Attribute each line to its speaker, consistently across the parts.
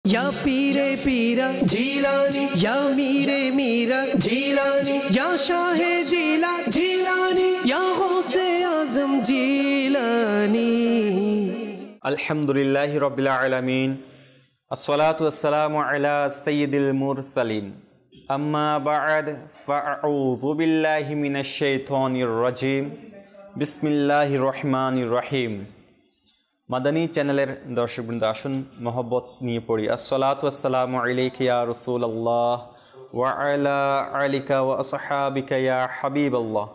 Speaker 1: या पीरे पीरा जीलानी या मीरे मीरा जीलानी या शाहे जीला जीलानी या गौसे आजम जीलानी।
Speaker 2: अल्हम्दुलिल्लाहि रब्बिल आलमीन अस्सलातु वस्सलामु अला सय्यिदिल मुरसलीन अम्मा बअद फअऊज़ु बिल्लाहि मिनश शैतानिर रजीम बिस्मिल्लाहिर रहमानिर रहीम। মাদানী চ্যানেলের দর্শকবৃন্দ, আসুন মহব্বত নিয়ে পড়ি। আসসালাতু ওয়াসসালামু আলাইকা ইয়া রাসূলুল্লাহ ওয়া আলা আলিকা ওয়া আসহাবিকা ইয়া হাবিবাল্লাহ।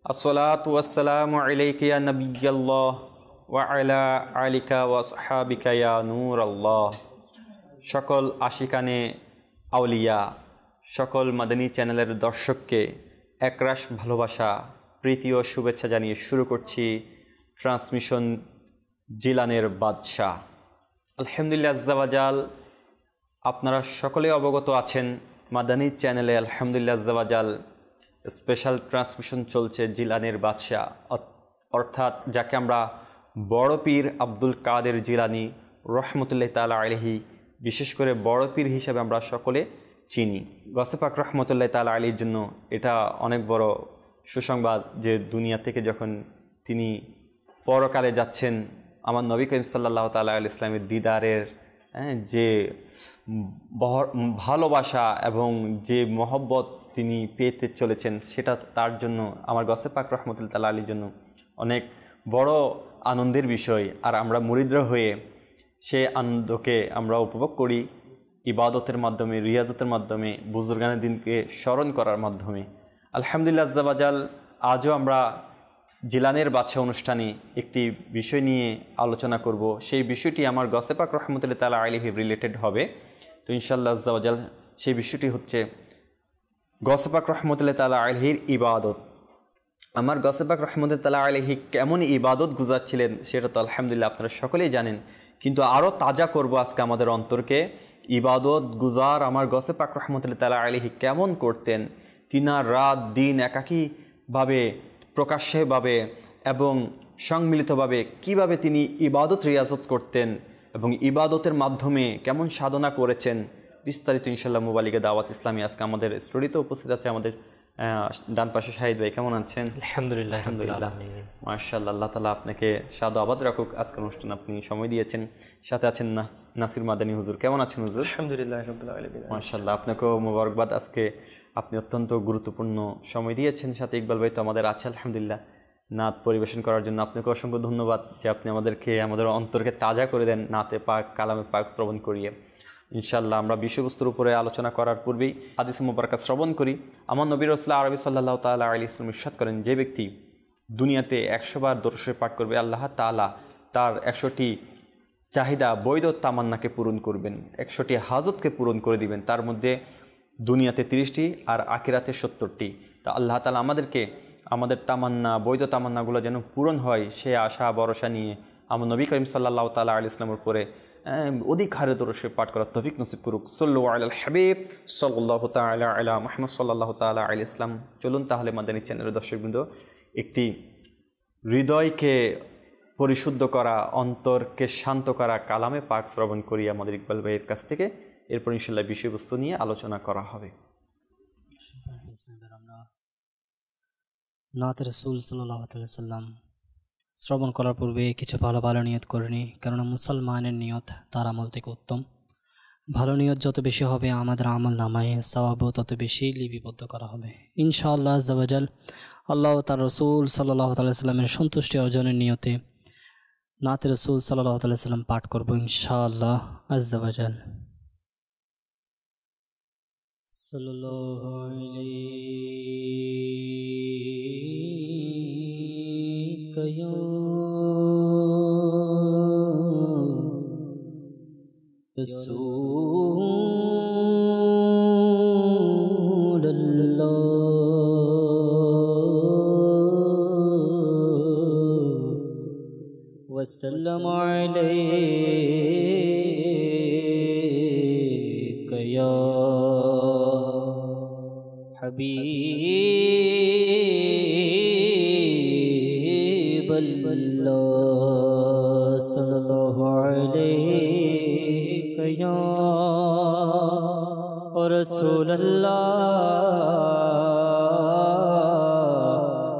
Speaker 2: আসসালাতু ওয়াসসালামু আলাইকা ইয়া নবিয়াল্লাহ ওয়া আলা আলিকা ওয়া আসহাবিকা ইয়া নূরাল্লাহ। সকল আশিকানে আউলিয়া, সকল মাদানী চ্যানেলের দর্শককে একরাশ ভালোবাসা, প্রীতি ও শুভেচ্ছা জানিয়ে শুরু করছি ট্রান্সমিশন জিলানের বাদশাহ। আলহামদুলিল্লাহ আজ্জা ওয়া জাল, আপনারা সকলে অবগত আছেন মাদানী চ্যানেলে আলহামদুলিল্লাহ আজ্জা ওয়া জাল স্পেশাল ট্রান্সমিশন চলছে জিলানের বাদশাহ, অর্থাৎ যাকে আমরা বড় পীর আব্দুল কাদের জিলানী রহমতুল্লাহ তাআলা আলাইহি, বিশেষ করে বড় পীর হিসাবে আমরা সকলে চিনি। গৌসে পাক রহমতুল্লাহ তাআলা আলাইহির জন্য এটা অনেক বড় সুসংবাদ যে দুনিয়া থেকে যখন তিনি পরকালে যাচ্ছেন, আমার নবী করিম সাল্লাল্লাহু তাআলা আলাইহি ইসলামের দিদারের যে ভালোবাসা এবং যে মহব্বত তিনি পেতে চলেছেন, সেটা তার জন্য, আমার গৌসে পাক রহমতুল্লাহ তাআলা আলাইহির জন্য অনেক বড় আনন্দের বিষয়। আর আমরা মুরিদরা হয়ে সে আনন্দকে আমরা উপভোগ করি ইবাদতের মাধ্যমে, রিয়াজতের মাধ্যমে, বুজুর্গানের দিনকে স্মরণ করার মাধ্যমে। আলহামদুলিল্লাহ আজ্জা ওয়া জাল, আজও আমরা জিলানের বাদশাহ অনুষ্ঠানে একটি বিষয় নিয়ে আলোচনা করব। সেই বিষয়টি আমার গৌসে পাক রহমতুল্লাহ তাআলা আলাইহি রিলেটেড হবে। তো ইনশাআল্লাহ আজ্জা ওয়া জাল সেই বিষয়টি হচ্ছে গৌসে পাক রহমতুল্লাহ তাআলা আলাইহির ইবাদত। আমার গৌসে পাক রহমতুল্লাহ তাআলা আলাইহি কেমন ইবাদত গুজারছিলেন সেটা তো আলহামদুলিল্লাহ আপনারা সকলেই জানেন, কিন্তু আরও তাজা করব আজকে আমাদের অন্তরকে। ইবাদত গুজার আমার গৌসে পাক রহমতুল্লাহ তাআলা আলাইহি কেমন করতেন, তিনার রাত দিন একাকীভাবে, প্রকাশ্যভাবে এবং সম্মিলিতভাবে কিভাবে তিনি ইবাদত রিয়াজত করতেন এবং ইবাদতের মাধ্যমে কেমন সাধনা করেছেন, বিস্তারিত ইনশাআল্লাহ মুবালিগে দাওয়াত ইসলামী আজকে আমাদের স্টুডিওতে উপস্থিত আছে আমাদের ডান পাশে শাহিদ ভাই। কেমন আছেন?
Speaker 3: আলহামদুলিল্লাহ
Speaker 2: আলহামদুলিল্লাহ, মাশাআল্লাহ, আল্লাহ তাআলা আপনাকে সাদা আবাদ রাখুক। আজকের অনুষ্ঠান আপনি সময় দিয়েছেন, সাথে আছেন নাসির মাদানী হুজুর। কেমন আছেন হুজুর?
Speaker 3: আলহামদুলিল্লাহ রাব্বিল আলামিন।
Speaker 2: মাশাআল্লাহ, আপনাকেও মোবারকবাদ। আজকে আপনি অত্যন্ত গুরুত্বপূর্ণ সময় দিয়েছেন। সাথে ইকবাল ভাই তো আমাদের আছে আলহামদুলিল্লাহ নাত পরিবেশন করার জন্য। আপনাকে অসংখ্য ধন্যবাদ যে আপনি আমাদের অন্তরকে তাজা করে দেন নাতে পাক, কালামে পাক শ্রবণ করিয়ে। ইনশাআল্লাহ আমরা বিষয়বস্তুর উপরে আলোচনা করার পূর্বেই হাদিস মুবারাকা শ্রবণ করি। আমার নবী রাসূলুল্লাহ আরবি সাল্লাল্লাহু তাআলা আলাইহি ওয়াসাল্লাম ইরশাদ করেন, যে ব্যক্তি দুনিয়াতে 100 বার দরুদ শরীফ পাঠ করবে, আল্লাহ তাআলা তার 100টি চাহিদা, বৈধ তামান্নাকে পূরণ করবেন, 100টি হাজতকে পূরণ করে দিবেন। তার মধ্যে দুনিয়াতে 30টি আর আখিরাতে 70টি। তা আল্লাহ তাআলা আমাদেরকে আমাদের তামান্না, বৈধ তামান্নাগুলো যেন পূরণ হয় সে আশা ভরসা নিয়ে আমার নবী করিম সাল্লাল্লাহু তাআলা আলাইহি ওয়াসাল্লামের উপরে অধিক হারে দরুদ শরীফ পাঠ করার তৌফিক নসিব করুক। সাল্লু আলাল হাবিব সাল্লাল্লাহু তাআলা আলা মুহাম্মদ সাল্লাল্লাহু তাআলা আলাইহি ওয়াসাল্লাম। চলুন তাহলে মাদানী চ্যানেলের দর্শকবৃন্দ, একটি হৃদয়কে পরিশুদ্ধ করা, অন্তরকে শান্ত করা কালামে পাক শ্রবণ করি আমাদের ইকবাল ভাইয়ের কাছ থেকে। এরপর ইনশাআল্লাহ বিষয়বস্তু নিয়ে আলোচনা করা হবে।
Speaker 3: আমরা নাত রাসূল সাল্লাল্লাহু আলাইহি ওয়াসাল্লাম শ্রবণ করার পূর্বে কিছু ভালো ভালো নিয়ত করে নিই, কেননা মুসলমানের নিয়ত তার আমল থেকে উত্তম। ভালো নিয়ত যত বেশি হবে আমাদের আমল নামায় সওয়াবও তত বেশি লিপিবদ্ধ করা হবে ইনশাআল্লাহ আজ্জা ওয়া জাল। আল্লাহ তার রাসূল সাল্লাল্লাহু আলাইহি ওয়াসাল্লামের সন্তুষ্টি অর্জনের নিয়তে নাত রাসূল সাল্লাল্লাহু আলাইহি ওয়াসাল্লাম পাঠ করব ইনশাআল্লাহ আজ্জা ওয়া জাল। সাল্লাল্লাহু আলাইকা ইয়া রাসূলুল্লাহ ওয়া সাল্লামু আলাইকা ইয়া হাবিবাল্লাহ সাল্লাল্লাহু আলাইহি يا रसूल अल्लाह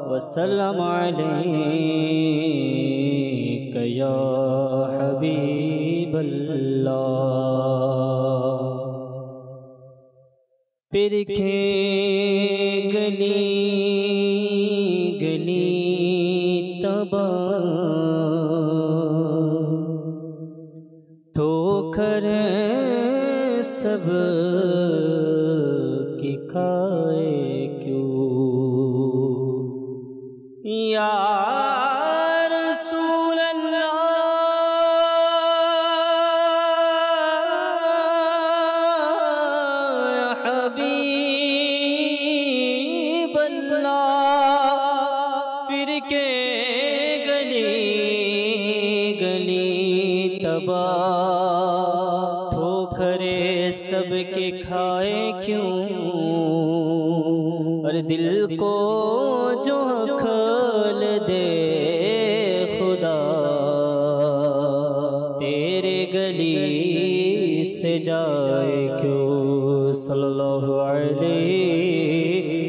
Speaker 3: वसल्लम अलैका या हबीब अल्लाह। फिर के गली गली तबा ठोकर सब की खाए क्यों या रसूल अल्लाह या हबीब अल्लाह। फिर के गली गली तबा ठोकरे सबके खाए क्यों, और दिल को जो खल दे खुदा तेरे गली से जाए क्यों। सल्लल्लाहु अलैहि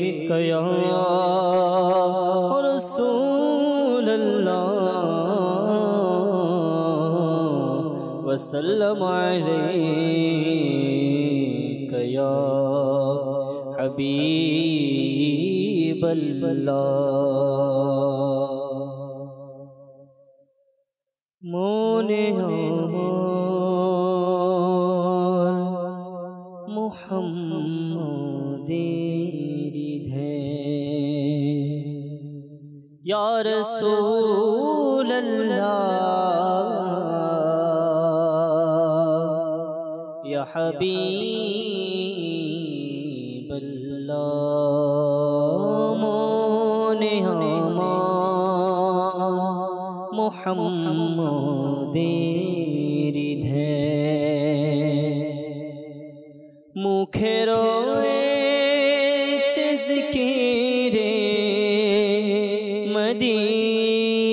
Speaker 3: या रसूल अल्लाह वसल्लम अलैका या हबीब अल्लाह। मोने हमार मुहम्मदेरी धे या रसूल अल्लाह या हबीब अल्लाह। मोने हमार मुहम्मदेरी धे मुखेरो चिज़किरे मदीना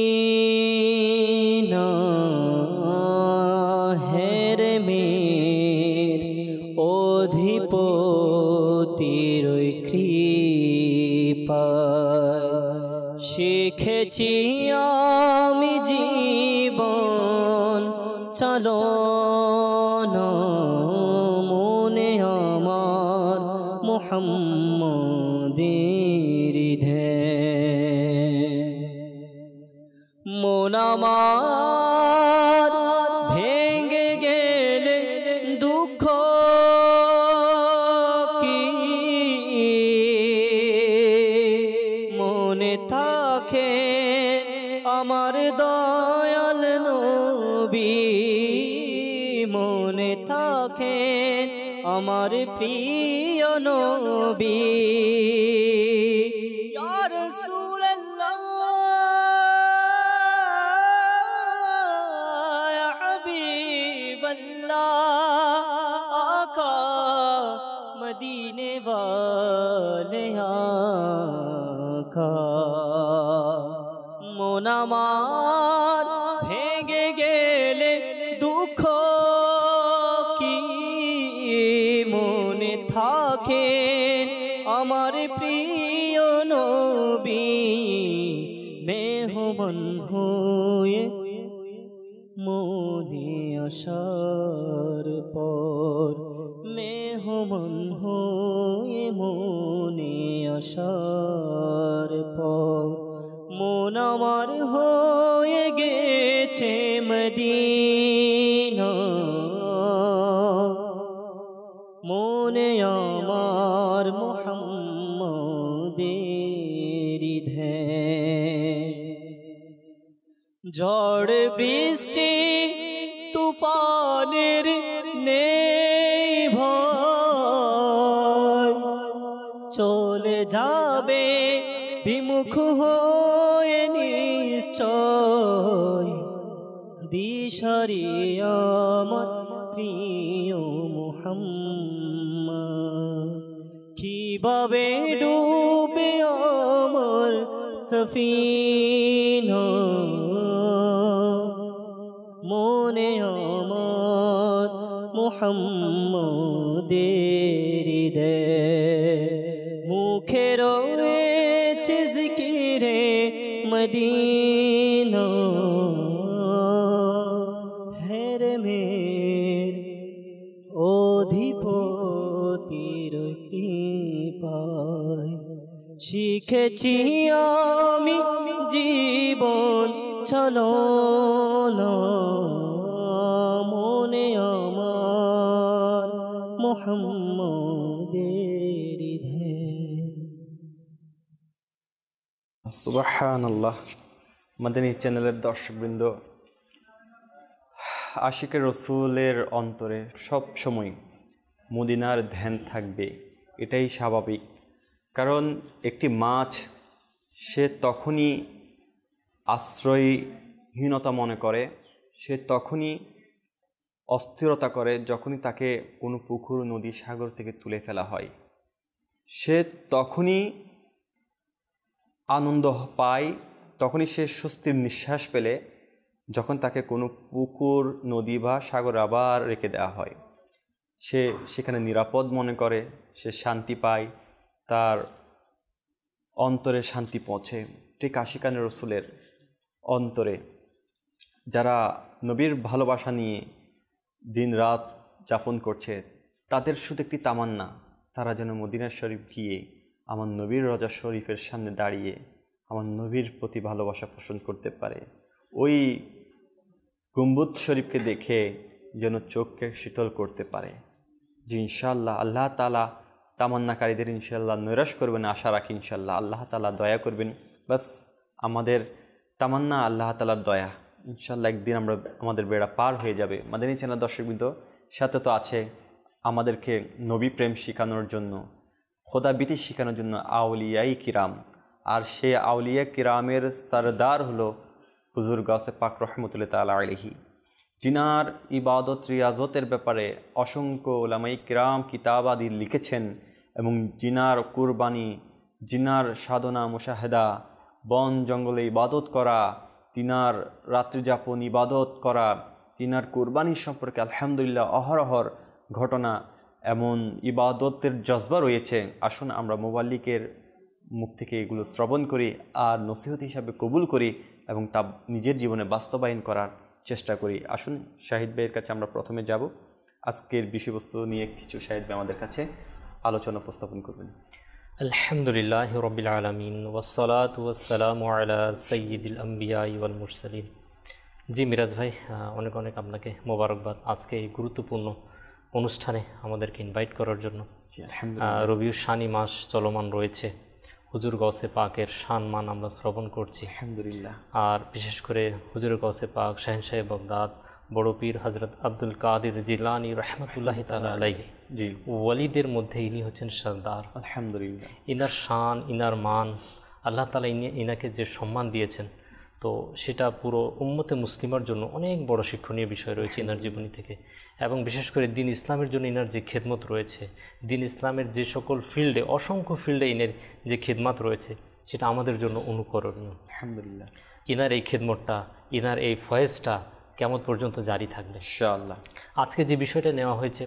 Speaker 3: हेर मेर অধিপতির কৃপায় শিখেছি আমি জীবন চালনা। মনে আমার মুহাম্মদের ধ্যান, মন আমার ভেঙে গেলে দুঃখ কি মনে থাকে আমার দয়াল নবী, মনে থাকে আমার প্রিয় নবী। ইয়া রাসূলুল্লাহ ইয়া হাবিবাল্লাহ आका मदीने वाले आका। মন আমার ভেঙে গেলে দুঃখ কি মনে থাকে আমার প্রিয় নবী। মেহমান হয়ে মনে আসার পর, মেহমান হয়ে মনে আসার পর মন আমার হয়ে গেছে মদিনা। মনে আমার মুহাম্মদের ধ্যান, ঝড় বৃষ্টি তুফানের নেই ভয়, চলে যাবে বিমুখ হয়ে নিশ্চয়। দিশারি আমার প্রিয় মুহাম্মদ, কিভাবে ডুবে আমার সফিনা। মনে আমার
Speaker 4: মুহাম্মদের ঈদের মুখে রয়েছে জিকিরে মদিনা হেরমের অধিপতির কৃপায় শিখেছি আমি জীবন চালনা মনে আমার মুহাম্মদের ঈদের।
Speaker 2: সুবহানাল্লাহ। মাদানী চ্যানেলের দর্শকবৃন্দ, আশিকের রসুলের অন্তরে সব সময় মদিনার ধ্যান থাকবে, এটাই স্বাভাবিক। কারণ একটি মাছ সে তখনই আশ্রয়হীনতা মনে করে, সে তখনই অস্থিরতা করে যখনই তাকে কোনো পুকুর, নদী, সাগর থেকে তুলে ফেলা হয়। সে তখনই আনন্দ পায়, তখনই সে স্বস্তির নিঃশ্বাস পেলে যখন তাকে কোনো পুকুর, নদী বা সাগর আবার রেখে দেওয়া হয়। সে সেখানে নিরাপদ মনে করে, সে শান্তি পায়, তার অন্তরে শান্তি পৌঁছে। ঠিক আশিকানে রসুলের অন্তরে যারা নবীর ভালোবাসা নিয়ে দিন রাত যাপন করছে, তাদের শুধু একটি তামান্না, তারা যেন মদিনা শরীফ গিয়ে আমার নবীর রজা শরীফের সামনে দাঁড়িয়ে আমার নবীর প্রতি ভালোবাসা পোষণ করতে পারে। ওই গম্বুজ শরীফকে দেখে যেন চোখকে শীতল করতে পারে। যে ইনশাআল্লাহ আল্লাহ তাআলা তামান্নাকারীদের ইনশাআল্লাহ নৈরাশ করবেন, আশা রাখি ইনশাআল্লাহ আল্লাহ তাআলা দয়া করবেন। বাস আমাদের তামান্না আল্লাহ তাআলার দয়া, ইনশাআল্লাহ একদিন আমাদের বেড়া পার হয়ে যাবে। মাদানী চ্যানেল দর্শকবৃন্দ, সাথে তো আছে আমাদেরকে নবী প্রেম শেখানোর জন্য, খোদাবিতি শেখানোর জন্য আউলিয়াই কিরাম। আর সে আউলিয়া কিরামের সরদার হলো হুজুর গাউসে পাক রহমতুল্লাহ তাআলা আলাইহি, জিনার ইবাদত রিয়াজতের ব্যাপারে অসংখ্য উলামায়ে কিরাম কিতাবাদি লিখেছেন এবং জিনার কুরবানি, জিনার সাধনা মুশাহেদা, বন জঙ্গলে ইবাদত করা, তিনার রাত্রিযাপন ইবাদত করা, তিনার কুরবানি সম্পর্কে আলহামদুলিল্লাহ অহরহর ঘটনা, এমন ইবাদতের জজবা রয়েছে। আসুন আমরা মুবাল্লিকের মুখ থেকে এগুলো শ্রবণ করি আর নসিহত হিসাবে কবুল করি এবং তা নিজের জীবনে বাস্তবায়ন করার চেষ্টা করি। আসুন শাহিদ ভাইয়ের কাছে আমরা প্রথমে যাব। আজকের বিষয়বস্তু নিয়ে কিছু শাহিদ ভাই আমাদের কাছে আলোচনা উপস্থাপন করবেন।
Speaker 5: আলহামদুলিল্লাহ রাব্বিল আলামিন ওয়াসসালাতু ওয়াসসালামু আলা সাইয়্যিদিল আম্বিয়া ওয়াল মুরসালিন। জি মিরাজ ভাই, অনেক অনেক আপনাকে মোবারকবাদ আজকে এই গুরুত্বপূর্ণ অনুষ্ঠানে আমাদেরকে ইনভাইট করার জন্য। রবিউল শানি মাস চলমান রয়েছে, হুজুর গাউসে পাকের শানমান আমরা শ্রবণ করছি
Speaker 2: আলহামদুলিল্লাহ।
Speaker 5: আর বিশেষ করে হুজুর গাউসে পাক শাহেনশাহ বাগদাদ বড় পীর হজরত আব্দুল কাদের জিলানী রহমতুল্লাহ তাআলা আলাইহি,
Speaker 2: জি,
Speaker 5: ওয়ালিদের মধ্যে ইনি হচ্ছেন সরদার।
Speaker 2: আলহামদুলিল্লাহ।
Speaker 5: ইনার শান, ইনার মান, আল্লাহ তাআলা ইনাকে যে সম্মান দিয়েছেন, তো সেটা পুরো উম্মতে মুসলিমার জন্য অনেক বড় শিক্ষণীয় বিষয় রয়েছে ইনার জীবনী থেকে। এবং বিশেষ করে দিন ইসলামের জন্য ইনার যে খেদমত রয়েছে, দিন ইসলামের যে সকল ফিল্ডে, অসংখ্য ফিল্ডে ইনের যে খেদমত রয়েছে, সেটা আমাদের জন্য অনুকরণীয়।
Speaker 2: আলহামদুলিল্লাহ।
Speaker 5: ইনার এই খেদমতটা, ইনার এই ফয়েজটা কেমন পর্যন্ত জারি থাকবে
Speaker 2: ইনশাআল্লাহ।
Speaker 5: আজকে যে বিষয়টা নেওয়া হয়েছে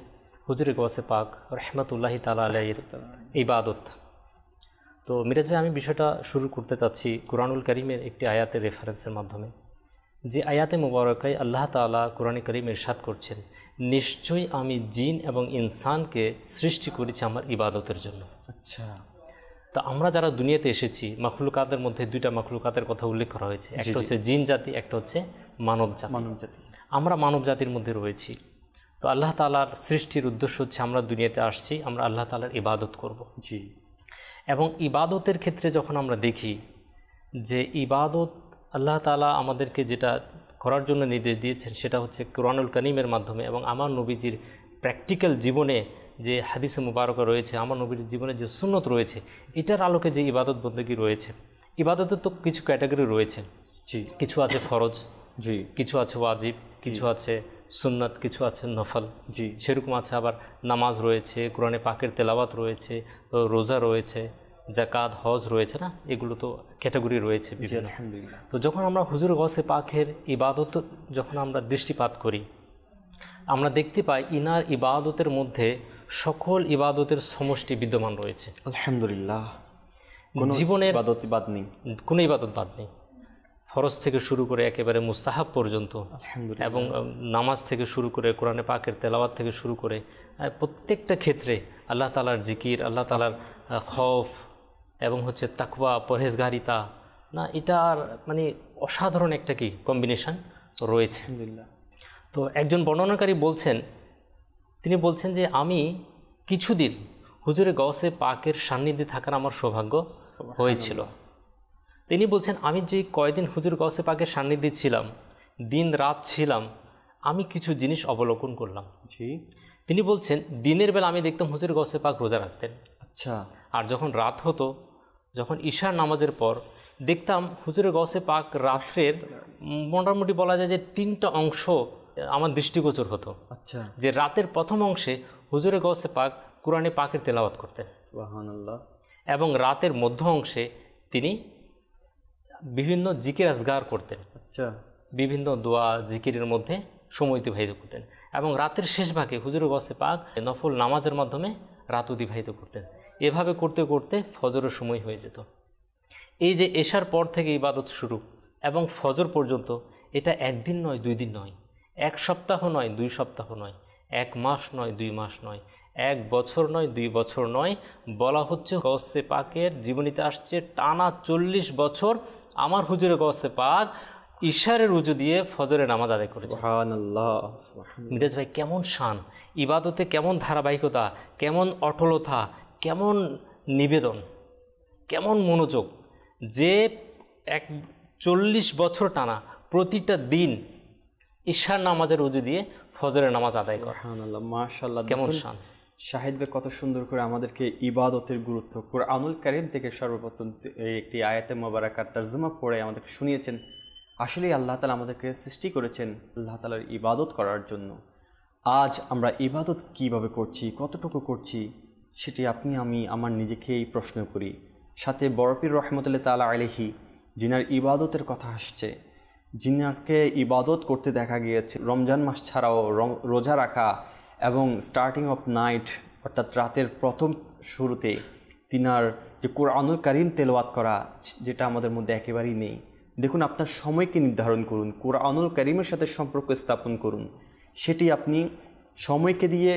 Speaker 5: হুজুরে গাউসে পাক রহমতুল্লাহ তাআলা আলাইহির ইবাদত। তো মিরাজ ভাই, আমি বিষয়টা শুরু করতে চাচ্ছি কুরআনুল কারীমের একটি আয়াতের রেফারেন্সের মাধ্যমে। যে আয়াতে মুবারকায় আল্লাহ তাআলা কুরআনে কারীম ইরশাদ করছেন, নিশ্চয়ই আমি জিন এবং ইনসানকে সৃষ্টি করেছি আমার ইবাদতের জন্য।
Speaker 2: আচ্ছা,
Speaker 5: তা আমরা যারা দুনিয়াতে এসেছি, মাখলুকাতের মধ্যে দুইটা মাখলুকাতের কথা উল্লেখ করা হয়েছে, একটা হচ্ছে জিন জাতি, একটা হচ্ছে মানব জাতি। আমরা মানব জাতির মধ্যে রয়েছি। তো আল্লাহ তাআলার সৃষ্টির উদ্দেশ্য হচ্ছে আমরা দুনিয়াতে আসছি, আমরা আল্লাহ তাআলার ইবাদত করব।
Speaker 2: জি।
Speaker 5: এবং ইবাদতের ক্ষেত্রে যখন আমরা দেখি যে ইবাদত আল্লাহ তাআলা আমাদেরকে যেটা করার জন্য নির্দেশ দিয়েছেন, সেটা হচ্ছে কুরআনুল কারীমের মাধ্যমে এবং আমার নবীজির প্র্যাকটিক্যাল জীবনে যে হাদিসে মুবারকা রয়েছে, আমার নবীর জীবনে যে সুন্নত রয়েছে, এটার আলোকে যে ইবাদত বন্দেগী রয়েছে। ইবাদতের তো কিছু ক্যাটাগরি রয়েছে,
Speaker 2: জি,
Speaker 5: কিছু আছে ফরজ,
Speaker 2: জি,
Speaker 5: কিছু আছে ওয়াজিব, কিছু আছে সুন্নাত, কিছু আছে নফল।
Speaker 2: জি,
Speaker 5: সেরকম আছে আবার নামাজ রয়েছে, কোরআনে পাকের তেলাওয়াত রয়েছে, রোজা রয়েছে, যাকাত, হজ রয়েছে, না, এগুলো তো ক্যাটাগরি রয়েছে বিভিন্ন। তো যখন আমরা হুজুর গাউসে পাকের ইবাদত যখন আমরা দৃষ্টিপাত করি, আমরা দেখতে পাই ইনার ইবাদতের মধ্যে সকল ইবাদতের সমষ্টি বিদ্যমান রয়েছে।
Speaker 2: আলহামদুলিল্লাহ,
Speaker 5: জীবনের
Speaker 2: ইবাদত বাদ নেই,
Speaker 5: কোনো ইবাদত বাদ নেই। ফরজ থেকে শুরু করে একেবারে মুস্তাহাব পর্যন্ত, এবং নামাজ থেকে শুরু করে কোরআনে পাকের তেলাওয়াত থেকে শুরু করে প্রত্যেকটা ক্ষেত্রে আল্লাহ তাআলার জিকির, আল্লাহ তাআলার খৌফ এবং হচ্ছে তাকওয়া, পরহেজগারিতা, না এটার মানে অসাধারণ একটা কি কম্বিনেশন রয়েছে। তো একজন বর্ণনাকারী বলছেন, তিনি বলছেন যে আমি কিছুদিন হুজুরে গৌসে পাকের সান্নিধ্যে থাকার আমার সৌভাগ্য হয়েছিল। তিনি বলছেন আমি যে কয়দিন হুজুর গৌসে পাকের সান্নিধ্যে ছিলাম, দিন রাত ছিলাম, আমি কিছু জিনিস অবলোকন করলাম।
Speaker 2: জি।
Speaker 5: তিনি বলছেন দিনের বেলা আমি দেখতাম হুজুর গৌসে পাক রোজা রাখতেন।
Speaker 2: আচ্ছা।
Speaker 5: আর যখন রাত হতো, যখন ঈশার নামাজের পর দেখতাম হুজুরে গৌসে পাক রাত্রের মোটামুটি বলা যায় যে 3টা অংশ আমার দৃষ্টিগোচর হতো।
Speaker 2: আচ্ছা।
Speaker 5: যে রাতের প্রথম অংশে হুজুরে গৌসে পাক কোরআনে পাকের তেলাওয়াত করতেন,
Speaker 2: সুবহানাল্লাহ,
Speaker 5: এবং রাতের মধ্য অংশে তিনি বিভিন্ন জিকির আজগার করতেন।
Speaker 2: আচ্ছা।
Speaker 5: বিভিন্ন দোয়া জিকিরের মধ্যে সময় অতিবাহিত করতেন, এবং রাতের শেষ ভাগে হুজুরে গৌসে পাক নফল নামাজের মাধ্যমে রাত অতিবাহিত করতেন। এভাবে করতে করতে ফজরের সময় হয়ে যেত। এই যে এশার পর থেকে ইবাদত শুরু এবং ফজর পর্যন্ত, এটা একদিন নয়, 2 দিন নয়, 1 সপ্তাহ নয়, 2 সপ্তাহ নয়, 1 মাস নয়, 2 মাস নয়, 1 বছর নয়, 2 বছর নয়, বলা হচ্ছে গৌসে পাকের জীবনীতে আসছে টানা 40 বছর আমার হুজুরে গৌসে পাক ইশারের উজু দিয়ে ফজরের নামাজ আদায় করেছে।
Speaker 2: সুবহানাল্লাহ।
Speaker 5: মিরাজ ভাই, কেমন শান, ইবাদতে কেমন ধারাবাহিকতা, কেমন অটলতা, কেমন নিবেদন, কেমন মনোযোগ, যে 40 বছর টানা প্রতিটা দিন ঈশার নামাজের উজু দিয়ে ফজরের নামাজ আদায় করে।
Speaker 2: সুবহানাল্লাহ, মাশাআল্লাহ,
Speaker 5: কেমন শান।
Speaker 2: শাহিদ ভাই কত সুন্দর করে আমাদেরকে ইবাদতের গুরুত্ব কুরআনুল কারীম থেকে সর্বপ্রথম একটি আয়াতে মোবারকার তরজমা পড়ে আমাদেরকে শুনিয়েছেন। আসলেই আল্লাহ তাআলা আমাদেরকে সৃষ্টি করেছেন আল্লাহ তাআলার ইবাদত করার জন্য। আজ আমরা ইবাদত কিভাবে করছি, কতটুকু করছি, সেটি আপনি আমি আমার নিজেকেই প্রশ্ন করি। সাথে বড়পীর রহমতুল্লাহ তাআলা আলাইহি, যিনার ইবাদতের কথা আসছে, যিনাকে ইবাদত করতে দেখা গিয়েছে রমজান মাস ছাড়াও রোজা রাখা এবং স্টার্টিং অফ নাইট অর্থাৎ রাতের প্রথম শুরুতে তিনার যে কুরআনুল কারীম তেলাওয়াত করা, যেটা আমাদের মধ্যে একেবারেই নেই। দেখুন, আপনার সময়কে নির্ধারণ করুন, কুরআনুল কারীমের সাথে সম্পর্ক স্থাপন করুন। সেটি আপনি সময়কে দিয়ে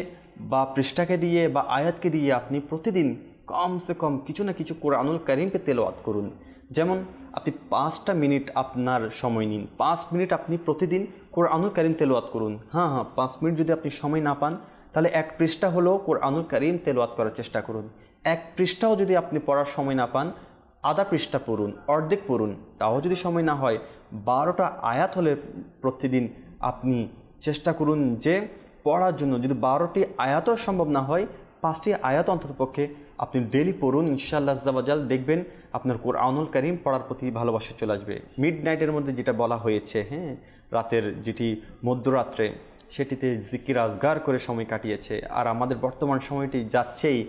Speaker 2: বা পৃষ্ঠাকে দিয়ে বা আয়াতকে দিয়ে আপনি প্রতিদিন কমসে কম কিছু না কিছু কুরআনুল কারীমকে তেলাওয়াত করুন। যেমন আপনি 5টা মিনিট আপনার সময় নিন, 5 মিনিট আপনি প্রতিদিন কুরআনুল কারীম তেলাওয়াত করুন। হ্যাঁ, 5 মিনিট যদি আপনি সময় না পান, তাহলে 1 পৃষ্ঠা হলেও কুরআনুল কারীম তেলাওয়াত করার চেষ্টা করুন। 1 পৃষ্ঠাও যদি আপনি পড়ার সময় না পান, আধা পৃষ্ঠা পড়ুন, অর্ধেক পড়ুন। তাও যদি সময় না হয়, 12টা আয়াত হলে প্রতিদিন আপনি চেষ্টা করুন যে পড়ার জন্য। যদি 12টি আয়াতও সম্ভব না হয়, 5টি আয়াত অন্ততপক্ষে আপনি ডেলি পড়ুন। ইনশাআল্লাহ আজ্জা ওয়া জাল দেখবেন আপনার কুরআনুল কারীম পড়ার প্রতি ভালোবাসা চলে আসবে। মিড নাইটের মধ্যে যেটা বলা হয়েছে, হ্যাঁ, রাতের যেটি মধ্যরাত্রে, সেটিতে জিকির আজগার করে সময় কাটিয়েছে। আর আমাদের বর্তমান সময়টি যাচ্ছেই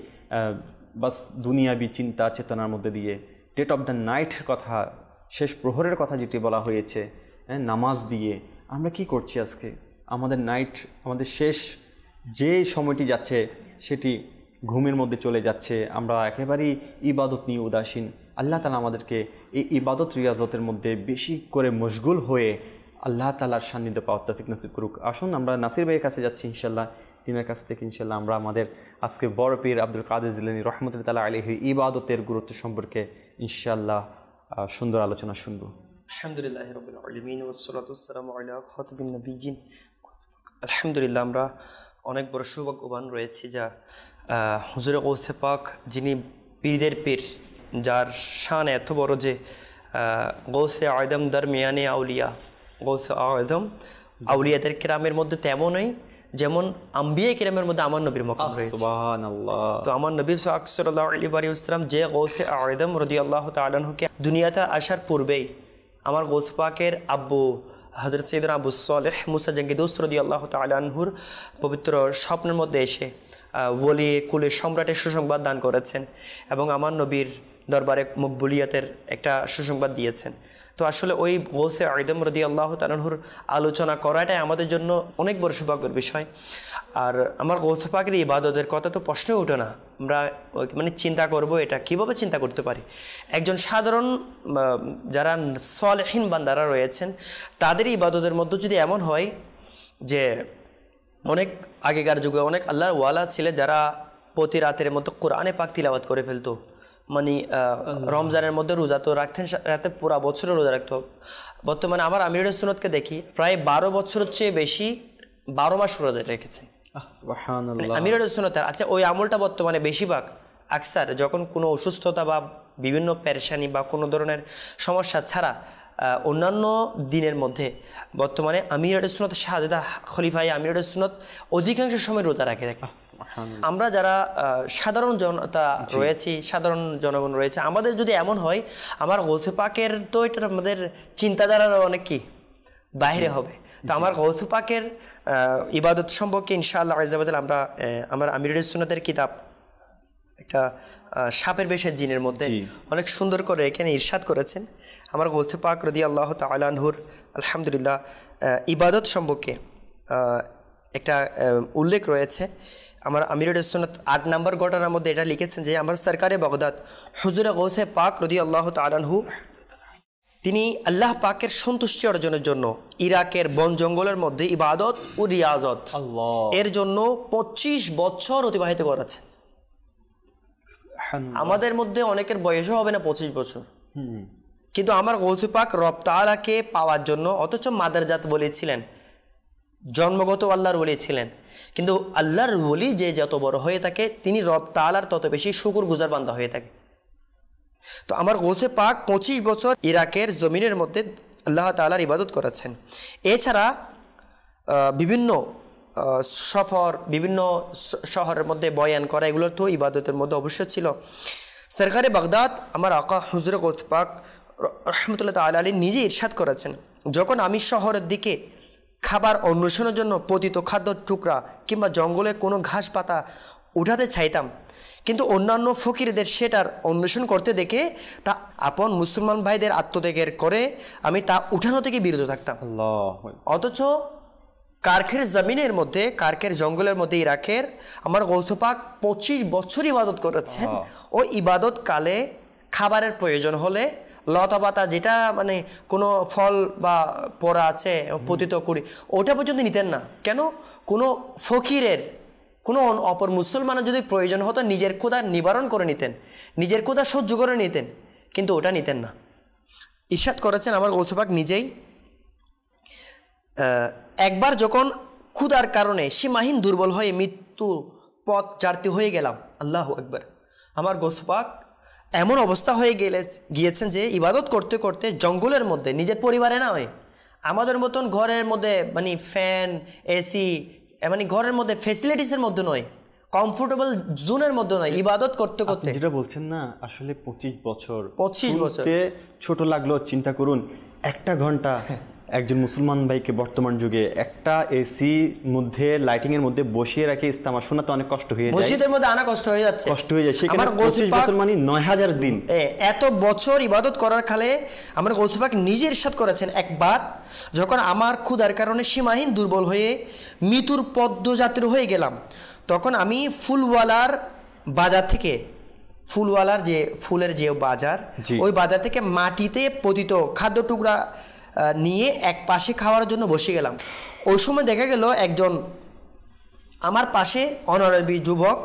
Speaker 2: বাস দুনিয়াবি চিন্তা চেতনার মধ্যে দিয়ে। ডেট অফ দ্য নাইট কথা, শেষ প্রহরের কথা যেটি বলা হয়েছে, নামাজ দিয়ে আমরা কি করছি আজকে? আমাদের নাইট, আমাদের শেষ যে সময়টি যাচ্ছে সেটি ঘুমের মধ্যে চলে যাচ্ছে। আমরা একেবারেই ইবাদত নিয়ে উদাসীন। আল্লাহ তাআলা আমাদেরকে এই ইবাদত রিয়াজতের মধ্যে বেশি করে মশগুল হয়ে আল্লাহ তাআলার সান্নিধ্য পাওয়ার তৌফিক নসিব করুক। আসুন আমরা নাসির ভাইয়ের কাছে যাচ্ছি ইনশাআল্লাহ। তিনার কাছ থেকে ইনশাআল্লাহ আমরা আমাদের আজকে বড় পীর আব্দুল কাদের জিলানী রহমতুল্লাহ তাআলা আলাইহি ইবাদতের গুরুত্ব সম্পর্কে ইনশাআল্লাহ সুন্দর আলোচনা শুনব।
Speaker 6: আলহামদুলিল্লাহি রাব্বিল আলামিন ওয়াসসালাতু ওয়াসসালামু আলা খাতামিন নাবিয়্যিন। আলহামদুলিল্লাহ, আমরা অনেক বড় সৌভাগ্যবান রয়েছি যা হুজুরে গৌসে পাক, যিনি পীরদের পীর, যার শান এত বড় যে গৌসে আদম দরমিয়ানে আউলিয়া, গৌসে আদম আউলিয়াদের কেরামের মধ্যে তেমনই যেমন আম্বিয়া কেরামের মধ্যে আমার নবীর মকাম রয়েছে।
Speaker 2: সুবহানাল্লাহ।
Speaker 6: তো আমার নবী সাল্লাল্লাহু আলাইহি ওয়াসাল্লাম যে গৌসে আদম রাদিয়াল্লাহু তাআলা আনহুকে দুনিয়াতে আসার পূর্বেই আমার গৌস পাকের আব্বু হযরত সাইয়েদনা আবু সালেহ মুসা জঙ্গি দোস্ত রাদিয়াল্লাহু তাআলা আনহুর পবিত্র স্বপ্নের মধ্যে এসে ওলি কুলের সম্রাটের সুসংবাদ দান করেছেন এবং আমার নবীর দরবারে মকবুলিয়াতের একটা সুসংবাদ দিয়েছেন। তো তো আসলে ওই গৌসে আজম রাদিয়াল্লাহু তাআলা আনহুর আলোচনা করাটাই আমাদের জন্য অনেক বড় সৌভাগ্যের বিষয়। আর আমার গৌসে পাকের ইবাদতের কথা তো প্রশ্নই ওঠে না, আমরা মানে চিন্তা করব এটা কিভাবে চিন্তা করতে পারি। একজন সাধারণ যারা সালেহিন বান্দারা রয়েছেন তাদের ইবাদতের মধ্যে যদি এমন হয় যে অনেক আগেকার যুগে অনেক আল্লাহর ওয়ালা ছিলেন যারা প্রতি রাতের মতো কোরআনে পাক তিলাওয়াত করে ফেলতো, মানে রমজানের মধ্যে রোজা তো রাখতেন, রাতে পুরা বছরে রোজা রাখতো। বর্তমানে আমার আমিরুল সুন্নতকে দেখি প্রায় 12 বছরের চেয়ে বেশি 12 মাস রোজা রেখেছেন আমিরুল সুন্নতের। আচ্ছা, ওই আমলটা বর্তমানে বেশিরভাগ আকসার যখন কোনো অসুস্থতা বা বিভিন্ন পেরেশানি বা কোনো ধরনের সমস্যা ছাড়া অন্যান্য দিনের মধ্যে বর্তমানে আমিরুল সুন্নত শাহজাদা খলিফায়ে আমিরুল সুন্নত অধিকাংশ সময় রোজা রাখে থাকে। আমরা যারা সাধারণ জনতা রয়েছি, সাধারণ জনগণ রয়েছে, আমাদের যদি এমন হয় আমার গৌসে পাকের তো এটা আমাদের চিন্তাধারার অনেক কি বাইরে হবে। তো আমার গৌসে পাকের ইবাদত সম্পর্কে ইনশাআল্লাহ আযজা ওয়া জাল আমরা আমার আমিরুল সুন্নতের কিতাব একটা সাপের বেশের জিনের মধ্যে অনেক সুন্দর করে এখানে ইরশাদ করেছেন। আমার গৌসে পাক রাদিয়াল্লাহু তাআলা আনহুর আলহামদুলিল্লাহ ইবাদত সম্পর্কে একটা উল্লেখ রয়েছে। আমার আমিরুল সুন্নাত 8 নম্বর ঘটনার মধ্যে এটা লিখেছেন যে আমার সরকারে বাগদাদ হুজুর গৌসে পাক রাদিয়াল্লাহু তাআলা আনহু তিনি আল্লাহ পাকের সন্তুষ্টি অর্জনের জন্য ইরাকের বন জঙ্গলের মধ্যে ইবাদত ও রিয়াজত এর জন্য 25 বছর অতিবাহিত করেছেন। আমাদের মধ্যে অনেকের বয়সও হবে না 25 বছর, কিন্তু আমার গৌসে পাক রব তাআলাকে পাওয়ার জন্য, অথচ মাদারজাত বলেছিলেন, জন্মগত আল্লাহর ওলি ছিলেন, কিন্তু আল্লাহর ওলি যে যত বড় হয়ে থাকে তিনি রব তাআলার তত বেশি শুকরগুজার বান্দা হয়ে থাকে। তো আমার গৌসে পাক 25 বছর ইরাকের জমিনের মধ্যে আল্লাহ তাআলার ইবাদত করেছেন। এছাড়া বিভিন্ন সফর, বিভিন্ন শহরের মধ্যে বয়ান করা, এগুলো তো ইবাদতের মধ্যে অবশ্যই ছিল। সরকারে বাগদাদ আমার আকা হুজুর গৌসে পাক রহমতুল্লাহ তাআলা আলাইহি নিজে ইরশাদ করেছেন, যখন আমি শহরের দিকে খাবার অন্বেষণের জন্য পতিত খাদ্য টুকরা কিংবা জঙ্গলে কোনো ঘাস পাতা উঠাতে চাইতাম, কিন্তু অন্যান্য ফকিরদের সেটার অন্বেষণ করতে দেখে তা আপন মুসলমান ভাইদের আত্মত্যাগের করে আমি তা উঠানো থেকে বিরত থাকতাম। অথচ কারখের জমিনের মধ্যে, কারখের জঙ্গলের মধ্যে ইরাকের আমার গৌসে পাক 25 বছর ইবাদত করেছেন। ও ইবাদত কালে খাবারের প্রয়োজন হলে লতা পাতা যেটা মানে কোনো ফল বা পড়া আছে পতিত করি ওটা পর্যন্ত নিতেন না। কেন? কোনো ফকিরের, কোনো অপর মুসলমানের যদি প্রয়োজন হতো নিজের ক্ষুধা নিবারণ করে নিতেন, নিজের ক্ষুধা সহ্য করে নিতেন, কিন্তু ওটা নিতেন না। ইরশাদ করেছেন আমার গৌসে পাক নিজেই, একবার যখন ক্ষুধার কারণে সীমাহীন দুর্বল হয়ে মৃত্যু পথ চারতে হয়ে গেলাম, আল্লাহু আকবার, আমার গৌসে পাক এমন অবস্থা হয়ে গিয়েছেন যে ইবাদত করতে করতে জঙ্গলের মধ্যে, নিজের পরিবারে না হয়, আমাদের মতন ঘরের মধ্যে মানে ফ্যান এসি মানে ঘরের মধ্যে ফেসিলিটিসের মধ্যে নয়, কমফোর্টেবল জোনের মধ্যে নয়, ইবাদত করতে করতে।
Speaker 2: যেটা বলছেন না আসলে 25 বছর ছোট লাগলো, চিন্তা করুন 1 ঘন্টা একজন মুসলমান ভাইকে বর্তমান যুগে একটা এসি মধ্যে লাইটিং এর মধ্যে বসিয়ে রাখে ইস্তেমা শোনা তো অনেক কষ্ট হয়ে যায়, মসজিদের মধ্যে আনা কষ্ট হয়ে যাচ্ছে, কষ্ট হয়ে যায়। সেখানে 25 বছর মানে 9000 দিন,
Speaker 6: এত বছর ইবাদত করার কালে আমার গৌসে পাক নিজে ইরশাদ করেছেন, একবার যখন আমার ক্ষুধার কারণে সীমাহীন দুর্বল হয়ে মৃত্যুর পদ্মযাত্রী হয়ে গেলাম, তখন আমি ফুলওয়ালার বাজার থেকে, ফুলওয়ালার যে ফুলের যে বাজার, ওই বাজার থেকে মাটিতে পতিত খাদ্য টুকরা নিয়ে এক পাশে খাওয়ার জন্য বসে গেলাম। ওই সময় দেখা গেল একজন আমার পাশে অনারবি যুবক,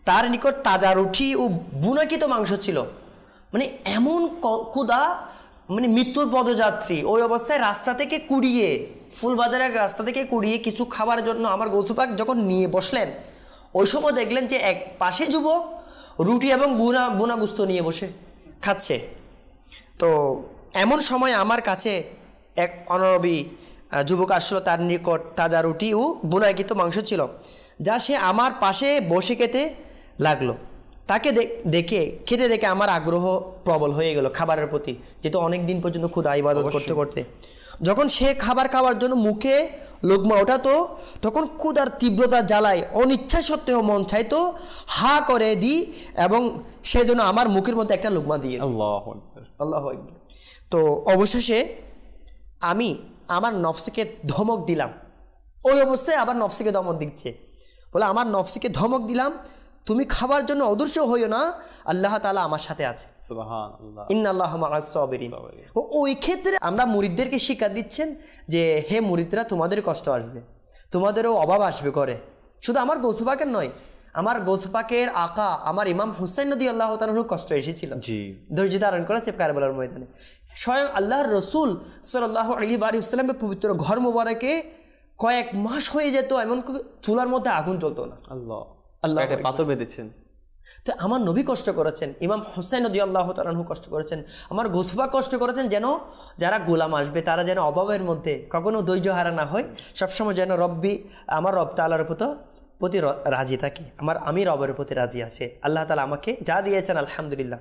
Speaker 6: তার নিকট তাজা রুটি ও বুনাকিত মাংস ছিল। মানে এমন ক্ষুধা, মানে মৃত্যুর পদযাত্রী ওই অবস্থায় রাস্তা থেকে কুড়িয়ে, ফুলবাজারের রাস্তা থেকে কুড়িয়ে কিছু খাবার জন্য আমার গৌসে পাক যখন নিয়ে বসলেন, ওই সময় দেখলেন যে এক পাশে যুবক রুটি এবং বুনা গুস্ত নিয়ে বসে খাচ্ছে। তো এমন সময় আমার কাছে এক অনারবি যুবক আসলো, তার নিকট তাজা রুটি ও বুনাকিত মাংস ছিল, যা সে আমার পাশে বসে খেতে লাগলো। তাকে খেতে দেখে আমার আগ্রহ প্রবল হয়ে গেল খাবারের প্রতি, যেহেতু অনেক দিন পর্যন্ত ক্ষুধা ইবাদত করতে করতে। যখন সে খাবার খাওয়ার জন্য মুখে লোকমা ওঠাতো, তখন ক্ষুধার তীব্রতা জ্বালায় অনিচ্ছা সত্ত্বেও মন চাইতো হা করে দিই এবং সেজন্য আমার মুখের মধ্যে একটা লোকমা দিয়ে। আল্লাহু আকবার। তো অবশেষে আমি আমার নফসকে ধমক দিলাম, ওই অবস্থায় আবার নফসকে ধমক দিচ্ছে, বলে আমার নফসকে ধমক দিলাম, তুমি খাবার জন্য অদৃশ্য হইও না, আল্লাহ তাআলা আমার সাথে আছে,
Speaker 2: সুবহানাল্লাহ,
Speaker 6: ইন্নাল্লাহা মাআস সাবিরিন। ওই ক্ষেত্রে আমরা মুরিদদেরকে শিক্ষা দিচ্ছেন যে হে মুরিদরা, তোমাদের কষ্ট আসবে, তোমাদেরও অভাব আসবে করে, শুধু আমার গৌস পাকের নয়, আমার গৌস পাকের আকা আমার ইমাম হুসাইন রাদিয়াল্লাহু তাআলার কষ্ট এসেছিল, ধৈর্য ধারণ করেছে কারবালার ময়দানে। স্বয়ং আল্লাহর রসুল সাল্লাল্লাহু আলাইহি ওয়া সাল্লামের পবিত্র ঘর মোবারকে কয়েক মাস হয়ে যেত এমন চুলার মধ্যে আগুন জ্বলতো না, আল্লাহ
Speaker 2: পাথর বেঁধেছেন।
Speaker 6: তো আমার নবী কষ্ট করেছেন, ইমাম হুসাইন রাদিয়াল্লাহু তাআলা আনহু কষ্ট করেছেন, আমার গৌস পাক কষ্ট করেছেন, যেন যারা গোলাম আসবে তারা যেন অভাবের মধ্যে কখনো ধৈর্য হারা না হয়, সবসময় যেন আমার রব তাআলার প্রতি রাজি থাকে, আমি রবের প্রতি রাজি আছে, আল্লাহ তাআলা আমাকে যা দিয়েছেন আলহামদুলিল্লাহ,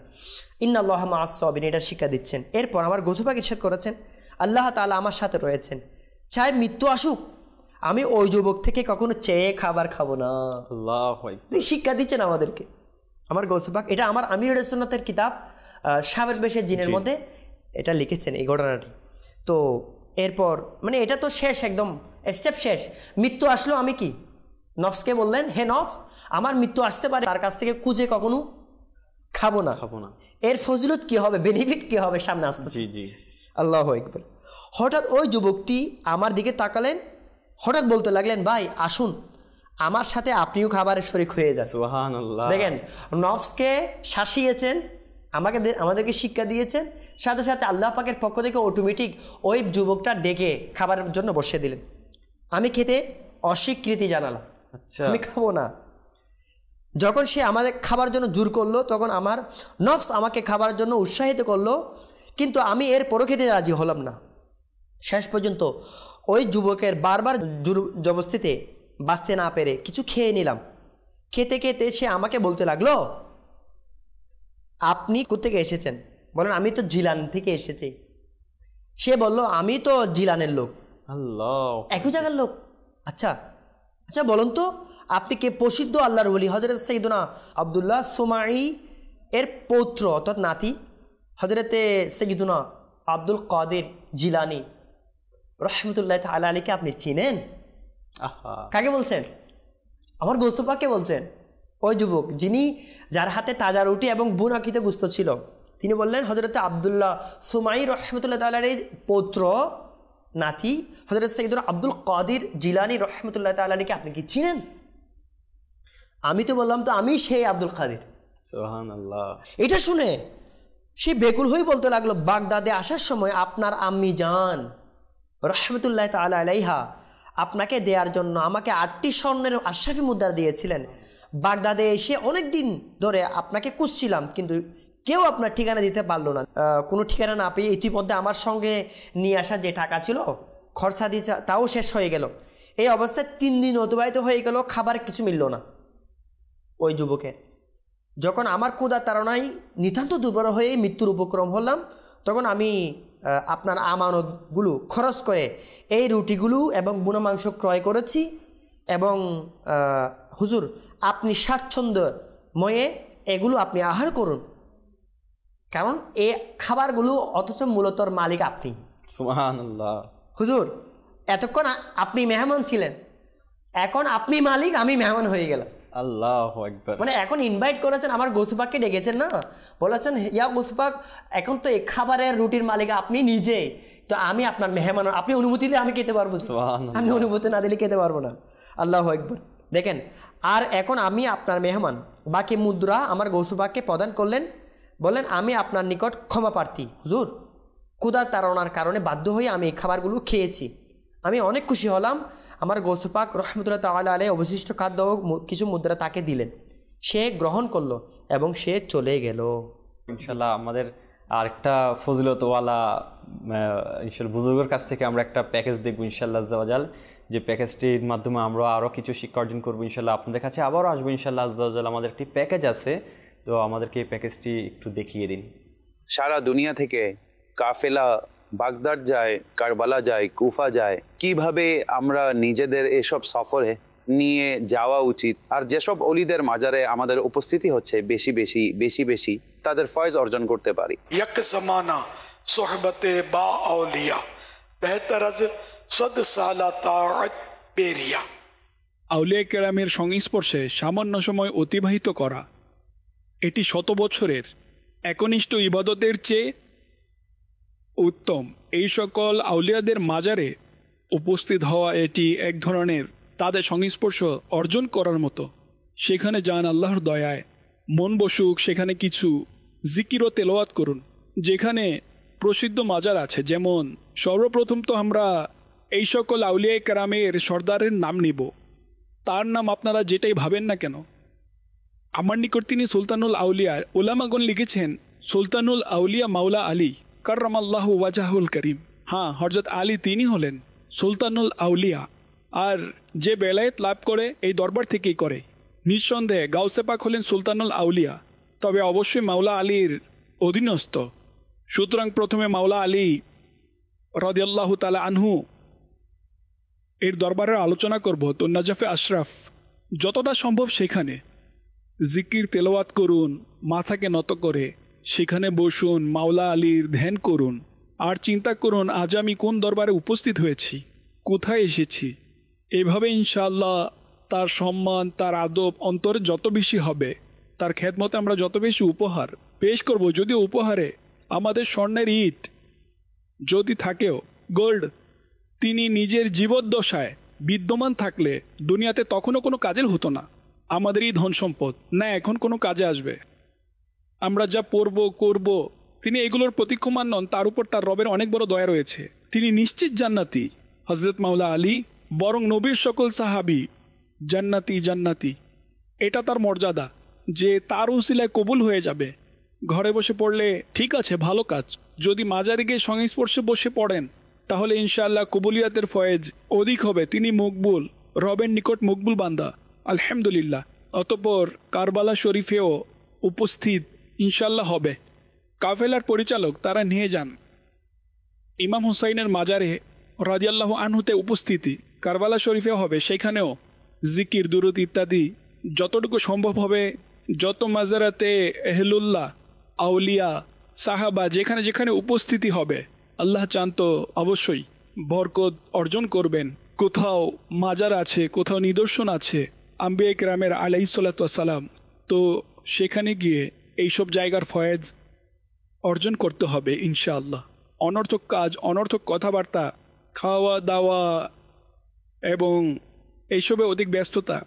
Speaker 6: ইন্নাল্লাহা মাআস সাবিরিন, এটা শিক্ষা দিচ্ছেন। এরপর আমার গৌস পাক ইরশাদ করেছেন, আল্লাহ তাআলা আমার সাথে রয়েছেন, চাই মৃত্যু আসুক, আমি ওই যুবক থেকে কখনো চেয়ে খাবার খাবো না।
Speaker 2: আল্লাহু আকবার,
Speaker 6: শিক্ষা দিচ্ছেন আমাদেরকে আমার গৌস পাক। এটা আমার আমিরুল সুন্নাতের কিতাব সাবের বেশের জিনের মধ্যে এটা লিখেছেন এই ঘটনাটি। তো এরপর মানে এটা তো শেষ, একদম স্টেপ শেষ, মৃত্যু আসলো, আমি কি নফসকে বললেন, হে নফস, আমার মৃত্যু আসতে পারে, তার কাছ থেকে খুঁজে কখনো খাবো না। এর ফজিলত কি হবে, বেনিফিট কি হবে সামনে আসতে। আল্লাহু আকবার। হঠাৎ ওই যুবকটি আমার দিকে তাকালেন, হঠাৎ বলতে লাগলেন, ভাই আসুন আমার সাথে আপনিও খাবারের শরীক হয়ে যান।
Speaker 2: সুবহানাল্লাহ।
Speaker 6: দেখেন, নফসকে শাসিয়েছেন, আমাদেরকে শিক্ষা দিয়েছেন, সাথে সাথে আল্লাহ পাকের পক্ষ থেকে অটোমেটিক ওই যুবকটা ডেকে খাবারের জন্য বসিয়ে দিলেন। আমি খেতে অস্বীকৃতি জানালাম, আমি খাবো না। যখন সে আমাদের খাবার জন্য জোর করলো, তখন আমার নফস আমাকে খাবার জন্য উৎসাহিত করলো, কিন্তু আমি এর পরও খেতে রাজি হলাম না। শেষ পর্যন্ত ওই যুবকের বারবার জোর জবরদস্তিতে বাঁচতে না পেরে কিছু খেয়ে নিলাম। খেতে খেতে সে আমাকে বলতে লাগলো, আপনি কোত্থেকে এসেছেন? বলেন, আমি তো জিলান থেকে এসেছি। সে বলল, আমি তো জিলানের লোক।
Speaker 2: আল্লাহ,
Speaker 6: একই জায়গার লোক। আচ্ছা আচ্ছা বলুন তো, আপনি কে? প্রসিদ্ধ আল্লাহর ওলি হযরত সাইয়্যিদুনা আব্দুল্লাহ সুমাই এর পৌত্র অর্থাৎ নাতি হযরতে সাইয়্যিদুনা আব্দুল কাদের জিলানী রহমতুল্লাহ তাআলা আলাইহিকে আপনি চিনেন? কাকে বলছেন? আমার গোস্ত পাককে বলছেন। ওই যুবক যার হাতে তাজা রুটি এবং বুনাকিত গোস্ত ছিল, তিনি বললেন, হযরতে আব্দুল্লাহ সুমাই রহমতুল্লাহ তাআলার পৌত্র নাতি হযরত সাইয়্যিদুনা আব্দুল কাদের জিলানী রহমতুল্লাহ তাআলা আলাইহিকে আপনি কি চিনেন? আমি তো বললাম, তো আমি সেই আব্দুল কাদের।
Speaker 2: সুবহানাল্লাহ।
Speaker 6: এটা শুনে সে বেকুল হয়ে বলতে লাগলো, বাগদাদে আসার সময় আপনার আম্মি জান রহমতুল্লাহ তাআলা আলাইহা আপনাকে দেওয়ার জন্য আমাকে 8টি স্বর্ণের আশরাফি মুদ্রা দিয়েছিলেন। বাগদাদে এসে অনেক দিন ধরে আপনাকে খুঁজছিলাম, কিন্তু কেউ আপনার ঠিকানা দিতে পারলো না। কোনো ঠিকানা না পেয়ে ইতিমধ্যে আমার সঙ্গে নিয়ে আসা যে টাকা ছিল খরচা দিয়েছে তাও শেষ হয়ে গেল। এই অবস্থায় 3 দিন অতিবাহিত হয়ে গেল, খাবার কিছু মিলল না ওই যুবকের। যখন আমার ক্ষুধার তাড়নায় নিতান্ত দুর্বল হয়ে মৃত্যুর উপক্রম হলাম, তখন আমি আপনার আমানতগুলো খরচ করে এই রুটিগুলো এবং বুনো মাংস ক্রয় করেছি, এবং হুজুর আপনি স্বাচ্ছন্দ্যময়ে এগুলো আপনি আহার করুন, কারণ এই খাবারগুলো অথচ মূলত মালিক আপনি।
Speaker 2: সুবহানাল্লাহ।
Speaker 6: হুজুর এতক্ষণ আপনি মেহমান ছিলেন, এখন আপনি মালিক, আমি মেহমান হয়ে গেলাম।
Speaker 2: আল্লাহু আকবার।
Speaker 6: মানে এখন ইনভাইট করেছেন, আমার গৌস পাককে ডেকেছেন না, বলেছেন, ইয়া গৌস পাক, এখন তো এই খাবারের রুটির মালিক আপনি নিজে, তো আমি আপনার মেহমান, আপনি অনুমতি দিলে আমি খেতে পারবো, আমি অনুমতি না দিলে খেতে পারবো না। আল্লাহু আকবার। দেখেন, আর এখন আমি আপনার মেহমান। বাকি মুদ্রা আমার গৌস পাককে প্রদান করলেন, বললেন, আমি আপনার নিকট ক্ষমা প্রার্থী হুজুর, ক্ষুধার তাড়নার কারণে বাধ্য হয়ে আমি এই খাবারগুলো খেয়েছি। আমি অনেক খুশি হলাম। আমার গৌস পাক রহমতুল্লাহ তাআলা আলাইহি অবশিষ্ট খাদ্য কিছু মুদ্রা তাকে দিলেন, সে গ্রহণ করলো এবং সে চলে গেল।
Speaker 2: ইনশাল্লাহ আমাদের আরেকটা ফজিলতওয়ালা ইনশাল্লাহ বুজুর্গের কাছ থেকে আমরা একটা প্যাকেজ দেখবো ইনশাল্লাহ আজ্জাওয়াজাল, যে প্যাকেজটির মাধ্যমে আমরা আরও কিছু শিক্ষা অর্জন করবো ইনশাল্লাহ। আপনাদের কাছে আবারও আসবো ইনশাল্লাহ আজ্জাওয়াজাল। আমাদের একটি প্যাকেজ আছে, তো আমাদেরকে এই প্যাকেজটি একটু দেখিয়ে দিন।
Speaker 7: সারা দুনিয়া থেকে কাফেলা বাগদাদ যায়, কারবালা যায়, কুফা যায়, কিভাবে আমরা নিজেদের এসব সফরে নিয়ে যাওয়া উচিত, আর যেসব অলিদের মাজারে আমাদের উপস্থিতি হচ্ছে বেশি বেশি তাদের ফয়েজ অর্জন করতে পারি।
Speaker 8: এক জমানা सोहबत बा औलिया बेहतर अज 100 साल ताअत पेरिया। আউলিয়া কেরামের সংস্পর্শে সামান্য সময় অতিবাহিত করা এটি 100 বছরের একনিষ্ঠ ইবাদতের চেয়ে উত্তম। এই সকল আউলিয়াদের মাজারে উপস্থিত হওয়া এটি এক ধরনের তাদের সংস্পর্শ অর্জন করার মতো। সেখানে যান, আল্লাহর দয়ায় মন বসুক, সেখানে কিছু জিকির ও তেলাওয়াত করুন। যেখানে প্রসিদ্ধ মাজার আছে, যেমন সর্বপ্রথম তো আমরা এই সকল আউলিয়া কেরামের সর্দারের নাম নিব। তার নাম আপনারা যেটাই ভাবেন না কেন, আমার নিকট তিনি সুলতানুল আউলিয়া। ওলামাগণ লিখেছেন সুলতানুল আউলিয়া মাওলা আলী কাররামাল্লাহু ওয়াজহুল করিম। হ্যাঁ, হযরত আলী তিনি হলেন সুলতানুল আউলিয়া, আর যে বেলায়েত লাভ করে এই দরবার থেকেই করে। নিঃসন্দেহে গাউসে পাক হলেন সুলতানুল আউলিয়া, তবে অবশ্যই মাওলা আলীর অধীনস্থ। সুতরাং প্রথমে মাওলা আলী রাদিয়াল্লাহু তাআলা আনহু এর দরবারের আলোচনা করব। তো নাজাফে আশরাফ যতটা সম্ভব সেখানে জিকির তেলাওয়াত করুন, মাথাকে নত করে সেখানে বসুন, মাওলা আলীর ধ্যান করুন, আর চিন্তা করুন আজ আমি কোন দরবারে উপস্থিত হয়েছি, কোথায় এসেছি। এভাবে ইনশাআল্লাহ তার সম্মান, তার আদব অন্তরে যত বেশি হবে, তার খেদমতে আমরা যত বেশি উপহার পেশ করব। যদিও উপহারে আমাদের স্বর্ণের ইট যদি থাকেও, গোল্ড তিনি নিজের জীবদ্দশায় বিদ্যমান থাকলে দুনিয়াতে তখনও কোনো কাজের হতো না। আমাদের এই ধন সম্পদ না এখন কোনো কাজে আসবে। আমরা যা পড়ব করব, তিনি এগুলোর প্রতীক্ষমান নন, তার উপর তার রবের অনেক বড় দয়া রয়েছে। তিনি নিশ্চিত জান্নাতি হযরত মাওলা আলী, বরং নবীর সকল সাহাবী জান্নাতি জান্নাতি। এটা তার মর্যাদা যে তার উসিলায় কবুল হয়ে যাবে। ঘরে বসে পড়লে ঠিক আছে, ভালো কাজ। যদি মাজারে গিয়ে সংস্পর্শে বসে পড়েন তাহলে ইনশাআল্লাহ কবুলিয়াতের ফয়েজ অধিক হবে। তিনি মকবুল, রবের নিকট মকবুল বান্দা, আলহামদুলিল্লাহ। অতঃপর কারবালা শরীফেও উপস্থিত ইনশাআল্লাহ হবে। কাফেলার পরিচালক তারা নিয়ে যান ইমাম হুসাইনের মাজারে রাদিয়াল্লাহু আনহুতে উপস্থিতি কারবালা শরীফেও হবে। সেখানেও জিকির, দুরুদ ইত্যাদি যতটুকু সম্ভব হবে, যত মাজারাতে এহলুল্লাহ, আউলিয়া, সাহাবা যেখানে যেখানে উপস্থিতি হবে, আল্লাহ চান তো অবশ্যই বরকত অর্জন করবেন। কোথাও মাজার আছে, কোথাও নিদর্শন আছে আম্বিয়া কেরামের আলাইহিসসালাতু ওয়াসসালাম, তো সেখানে গিয়ে এইসব জায়গার ফয়েজ অর্জন করতে হবে ইনশাআল্লাহ। অনর্থক কাজ, অনর্থক কথাবার্তা, খাওয়া দাওয়া এবং এইসবে অধিক ব্যস্ততা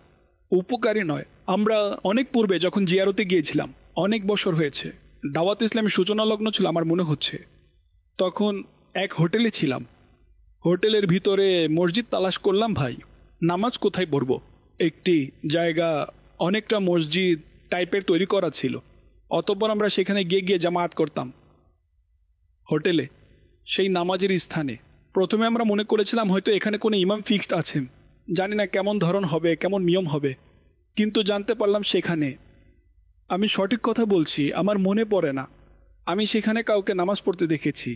Speaker 8: উপকারী নয়। আমরা অনেক পূর্বে যখন জিয়ারতে গিয়েছিলাম, অনেক বছর হয়েছে, দাওয়াত ইসলামের সূচনা লগ্ন ছিল আমার মনে হচ্ছে, তখন এক হোটেলে ছিলাম। হোটেলের ভিতরে মসজিদ তালাশ করলাম, ভাই নামাজ কোথায় পড়ব। একটি জায়গা অনেকটা মসজিদ টাইপের তৈরি করা ছিল। অতঃপর আমরা সেখানে গিয়ে গিয়ে জামায়াত করতাম হোটেলে, সেই নামাজের স্থানে। প্রথমে আমরা মনে করেছিলাম হয়তো এখানে কোনো ইমাম ফিক্সড আছেন, জানি না কেমন ধরন হবে, কেমন নিয়ম হবে, কিন্তু জানতে পারলাম সেখানে, আমি সঠিক কথা বলছি, আমার মনে পড়ে না আমি সেখানে কাউকে নামাজ পড়তে দেখেছি।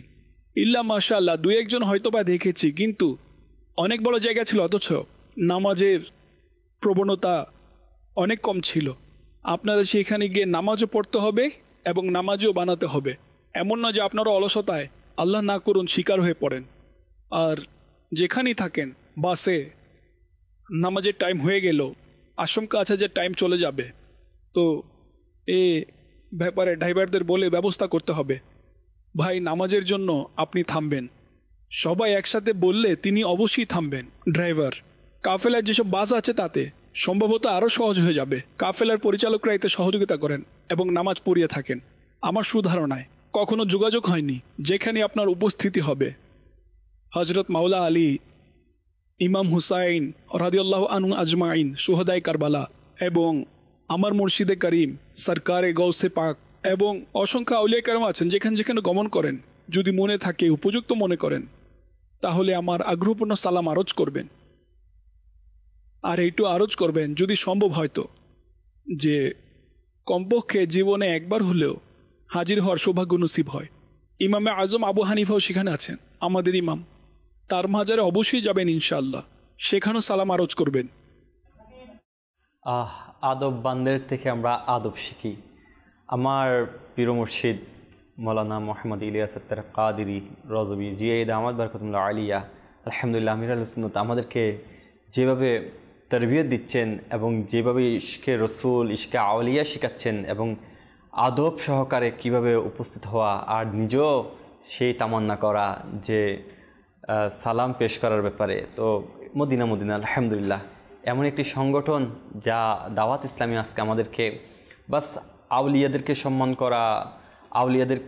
Speaker 8: ইল্লা মাশাআল্লাহ দুই একজন হয়তো বা দেখেছি, কিন্তু অনেক বড় জায়গা ছিল, অথচ নামাজের প্রবণতা অনেক কম ছিল। আপনারা সেখানে গিয়ে নামাজও পড়তে হবে এবং নামাজও বানাতে হবে। এমন না যে আপনারা অলসতায় আল্লাহ না করুন শিকার হয়ে পড়েন। আর যেখানেই থাকেন, বাসে নামাজের টাইম হয়ে গেল, আশঙ্কা আছে যে টাইম চলে যাবে, তো এ ব্যাপারে ড্রাইভারদের বলে ব্যবস্থা করতে হবে, ভাই নামাজের জন্য আপনি থামবেন। সবাই একসাথে বললে তিনি অবশ্যই থামবেন ড্রাইভার। কাফেলার যেসব বাস আছে তাতে সম্ভবত আরও সহজ হয়ে যাবে। কাফেলার পরিচালকরা এতে সহযোগিতা করেন এবং নামাজ পড়িয়ে থাকেন। আমার সুধারণায় কখনো যোগাযোগ হয়নি যেখানে আপনার উপস্থিতি হবে হজরত মাওলা আলী, ইমাম হুসাইন রাদিয়াল্লাহু আনহু আজমাইন, সুহাদায়ে কারবালা, এবং আমার মুর্শিদে করিম সরকারে গৌসে পাক, এবং অসংখ্য আউলিয়া কেরাম আছেন যেখানে যেখানে গমন করেন। যদি মনে থাকে, উপযুক্ত মনে করেন, তাহলে আমার আগ্রহপূর্ণ সালাম আরজ করবেন। আর এইটু আরজ করবেন যদি সম্ভব হয়তো যে কমপক্ষে জীবনে একবার হলেও হাজির হওয়ার সৌভাগ্য নসিব হয়। ইমামে আজম আবু হানিফাও সেখানে আছেন, আমাদের ইমাম, তার মাজারে অবশ্যই যাবেন ইনশাআল্লাহ, সেখানেও সালাম আরজ করবেন।
Speaker 2: আদব বান্দের থেকে আমরা আদব শিখি। আমার প্রিয় মুর্শিদ মৌলানা মোহাম্মদ ইলিয়াস আত্তার কাদিরি রজবি জিয়াই দামাত বরকতুল্লাহ আলিয়া, আলহামদুলিল্লাহ আমির আহলে সুন্নাত আমাদেরকে যেভাবে তরবিয়ত দিচ্ছেন এবং যেভাবে ইশকে রসুল ইশকে আউলিয়া শেখাচ্ছেন এবং আদব সহকারে কিভাবে উপস্থিত হওয়া আর নিজেও সেই তামান্না করা যে সালাম পেশ করার ব্যাপারে, তো মদিনা আলহামদুলিল্লাহ এমন একটি সংগঠন যা দাওয়াত ইসলামী আজকে আমাদেরকে বাস আউলিয়াদেরকে সম্মান করা, আউলিয়াদের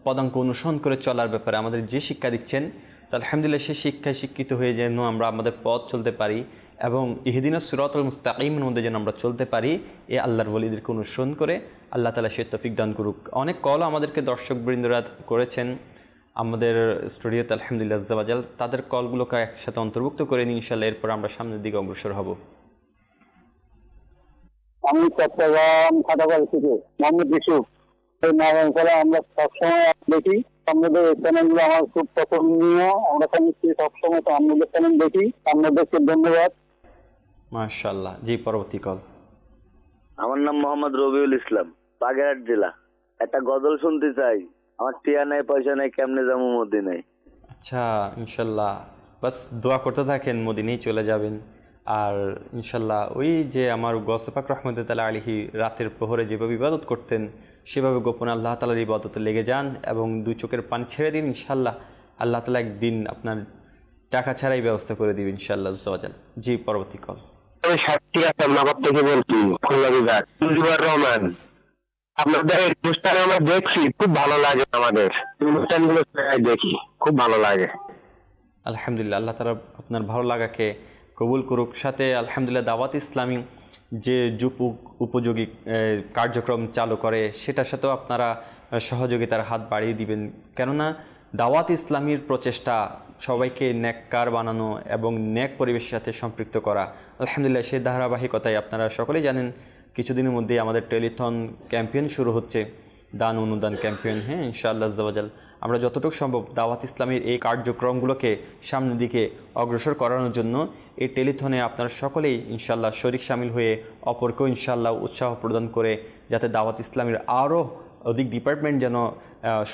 Speaker 2: পদাঙ্ক অনুসরণ করে চলার ব্যাপারে আমাদের যে শিক্ষা দিচ্ছেন, তো আলহামদুলিল্লাহ সেই শিক্ষায় শিক্ষিত হয়ে যেন আমরা আমাদের পথ চলতে পারি এবং ইহদিনাস সিরাতাল মুস্তাকিমের মধ্যে যেন আমরা চলতে পারি, এই আল্লাহর ওলিদেরকে অনুসরণ করে আল্লাহ তাআলা সে তৌফিক দান করুক। অনেক কলও আমাদেরকে দর্শকবৃন্দরা করেছেন আমাদের স্টুডিওতে, আলহামদুলিল্লাহ আজ্জা ওয়া জাল, তাদের কলগুলোকে একসাথে অন্তর্ভুক্ত করে নিই ইনশাআল্লাহ। এরপর আমরা সামনের দিকে অগ্রসর হব।
Speaker 9: আমি চট্টগ্রাম খাতাবাড়ি থেকে মোহাম্মদ ইউসুফ। এই নারায়ণতলা আমরা সবসময় দেখি, আপনাদের এই চ্যানেলগুলো আমার খুব পছন্দনীয়, আমরা সবসময় তো আপনাদের চ্যানেল দেখি, আপনাদেরকে ধন্যবাদ।
Speaker 2: মাশাআল্লাহ। জি, পরবর্তী কল।
Speaker 10: আমার নাম মোহাম্মদ রবিউল ইসলাম, বাগেরহাট জেলা। একটা গজল শুনতে চাই, আমার টিয়া নাই পয়সা নাই, কেমনে যাবো মদিনায়।
Speaker 2: আচ্ছা, ইনশাল্লাহ বাস দোয়া করতে থাকেন, মদিনায় চলে যাবেন। আর ইনশাল্লাহ ওই যে আমার গৌস পাক রহমতুল্লাহ আলাইহি রাতের প্রহরে যেভাবে ইবাদত করতেন সেভাবে গোপন আল্লাহ তাআলার ইবাদতে লেগে যান এবং দুই চোখের পানি ছেড়ে দিন। ইনশাল্লাহ আল্লাহ তাআলা একদিন আপনার টাকা ছাড়াই ব্যবস্থা করে দিবেন ইনশাআল্লাহ আজ্জা ওয়া জাল। জি, পরবর্তী কল।
Speaker 9: আমি সাক্ষী নগর থেকে বলছি, খুলনা বিভাগ, মুজিবুর রহমান। আপনাদের অনুষ্ঠান আমরা দেখছি, খুব ভালো লাগে, আমাদের অনুষ্ঠানগুলো দেখি, খুব ভালো লাগে।
Speaker 2: আলহামদুলিল্লাহ, আল্লাহ তাআলা আপনার ভালো লাগাকে কবুল করুক। সাথে আলহামদুলিল্লাহ দাওয়াত ইসলামী যে উপযোগী কার্যক্রম চালু করে সেটার সাথেও আপনারা সহযোগিতার হাত বাড়িয়ে দিবেন, কেননা দাওয়াত ইসলামীর প্রচেষ্টা সবাইকে নেককার বানানো এবং নেক পরিবেশের সাথে সম্পৃক্ত করা। আলহামদুলিল্লাহ সেই ধারাবাহিকতায় আপনারা সকলেই জানেন কিছুদিনের মধ্যেই আমাদের টেলিথন ক্যাম্পেইন শুরু হচ্ছে, দান অনুদান ক্যাম্পেইন। হ্যাঁ, ইনশাআল্লাহ আজ্জা ওয়া জাল আমরা যতটুকু সম্ভব দাওয়াত ইসলামীর এই কার্যক্রমগুলোকে সামনের দিকে অগ্রসর করানোর জন্য এই টেলিথনে আপনারা সকলেই ইনশাআল্লাহ শরীক শামিল হয়ে অপরকেও ইনশাআল্লাহ উৎসাহ প্রদান করে যাতে দাওয়াত ইসলামীর আরও অধিক ডিপার্টমেন্ট যেন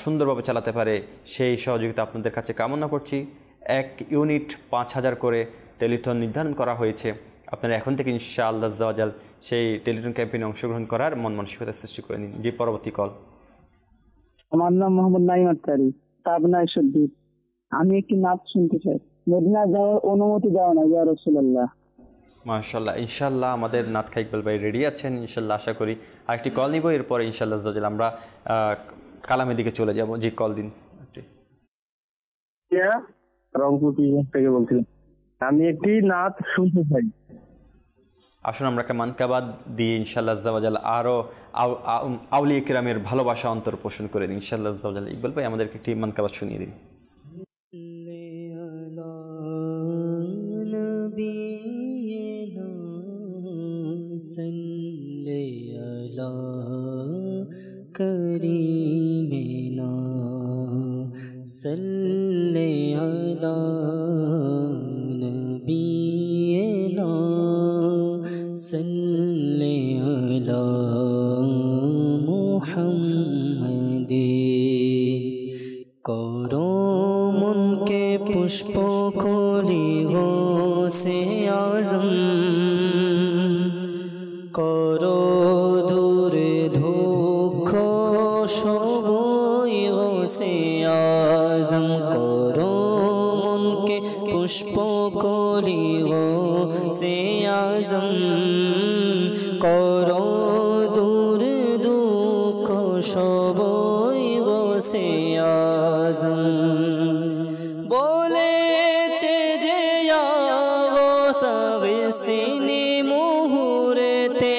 Speaker 2: সুন্দরভাবে চালাতে পারে সেই সহযোগিতা আপনাদের কাছে কামনা করছি। 1 ইউনিট 5000 করে টেলিথন নির্ধারণ করা হয়েছে। আপনারা এখন থেকে ইনশাআল্লাহ আজ্জা ওয়া জাল সেই টেলিথন ক্যাম্পেইনে অংশগ্রহণ করার মন মানসিকতা সৃষ্টি করে নিন। যে পরবর্তী কল।
Speaker 11: আমার নাম মোহাম্মদ নাইম আক্তারি, পাবনা ঈশ্বরদী। আমি একটি নাচ শুনতে চাই, মদিনা যাওয়ার অনুমতি দেওয়া না ইয়া রাসূলুল্লাহ।
Speaker 2: মাশাআল্লাহ, ইনশাআল্লাহ আমাদের নাত খাই ইকবাল ভাই রেডি আছেন, ইনশাআল্লাহ আশা করি আরেকটি কল নিব, এরপরে ইনশাআল্লাহ আজ্জা ওয়া জাল আমরা কালামের দিকে চলে যাব। জি, কল দিন।
Speaker 9: রংপুর থেকে বলছি, আমি একটি নাচ শুনতে চাই।
Speaker 2: আসুন আমরা একটা মানকাবাদ দিয়ে ইনশাআল্লাহ আজ্জা ওয়া জাল আরও আউলিয়া কিরামের ভালোবাসা অন্তর পোষণ করে দিন ইনশাআল্লাহ আজ্জা ওয়া জাল। ইকবাল ভাই আমাদেরকে একটি মানকাবাদ শুনিয়ে দিন।
Speaker 4: करीमेना सल्ले अला नबीना सल्ले अला मुहम्मदिन। करो मन के पुष्प खोली गो से आजम, करो दूर दुख সবই গৌসে আজম। করো মনকে পুষ্প করি গৌসে আজম, করো দূর দুঃখ সবই গৌসে আজম। বলেছে যে গৌসে মুহূর্তে,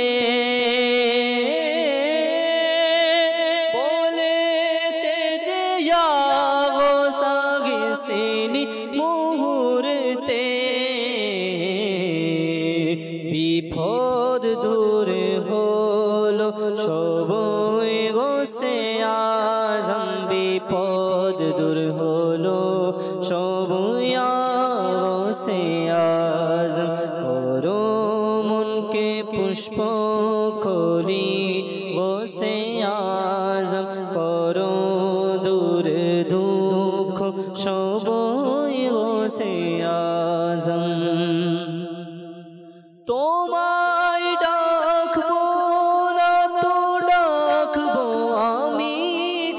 Speaker 4: মুহূর্তে বিপদ দূর হলো সবই গৌসে আজম, বিপদ দূর হলো সবই গৌসে আজম। করো মনকে পুষ্প কলি গৌসে আজম, করো দূর দুঃখ সবই গোসে আজম তোমায় ডাকবো না তো ডাকবো আমি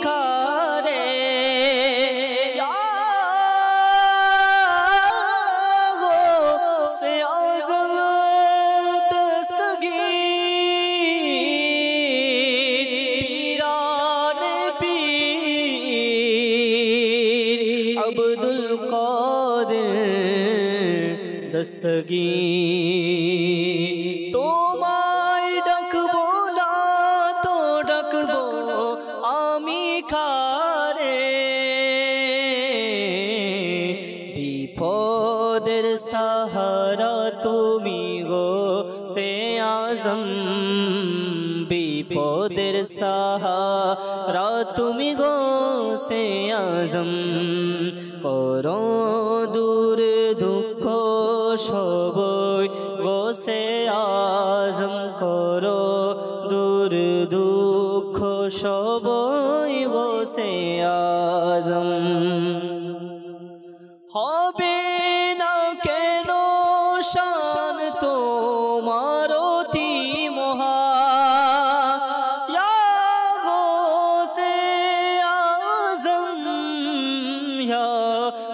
Speaker 4: কারে গোসে আজম দস্তগীর পীরানে পীর আব্দুল কাদের দস্তগীর তোমায় ডাকবো না তো ডাকবো আমি কারে বিপদের সাহারা তুমি গো সে আজম বিপদের সাহারা তুমি গো সে আজম করো দূর দুঃখ সবই গোসে আজম করো দূর দুঃখ সবই গোসে আজম হবে না কেন শান তোমার অতি মহা গোসে আজম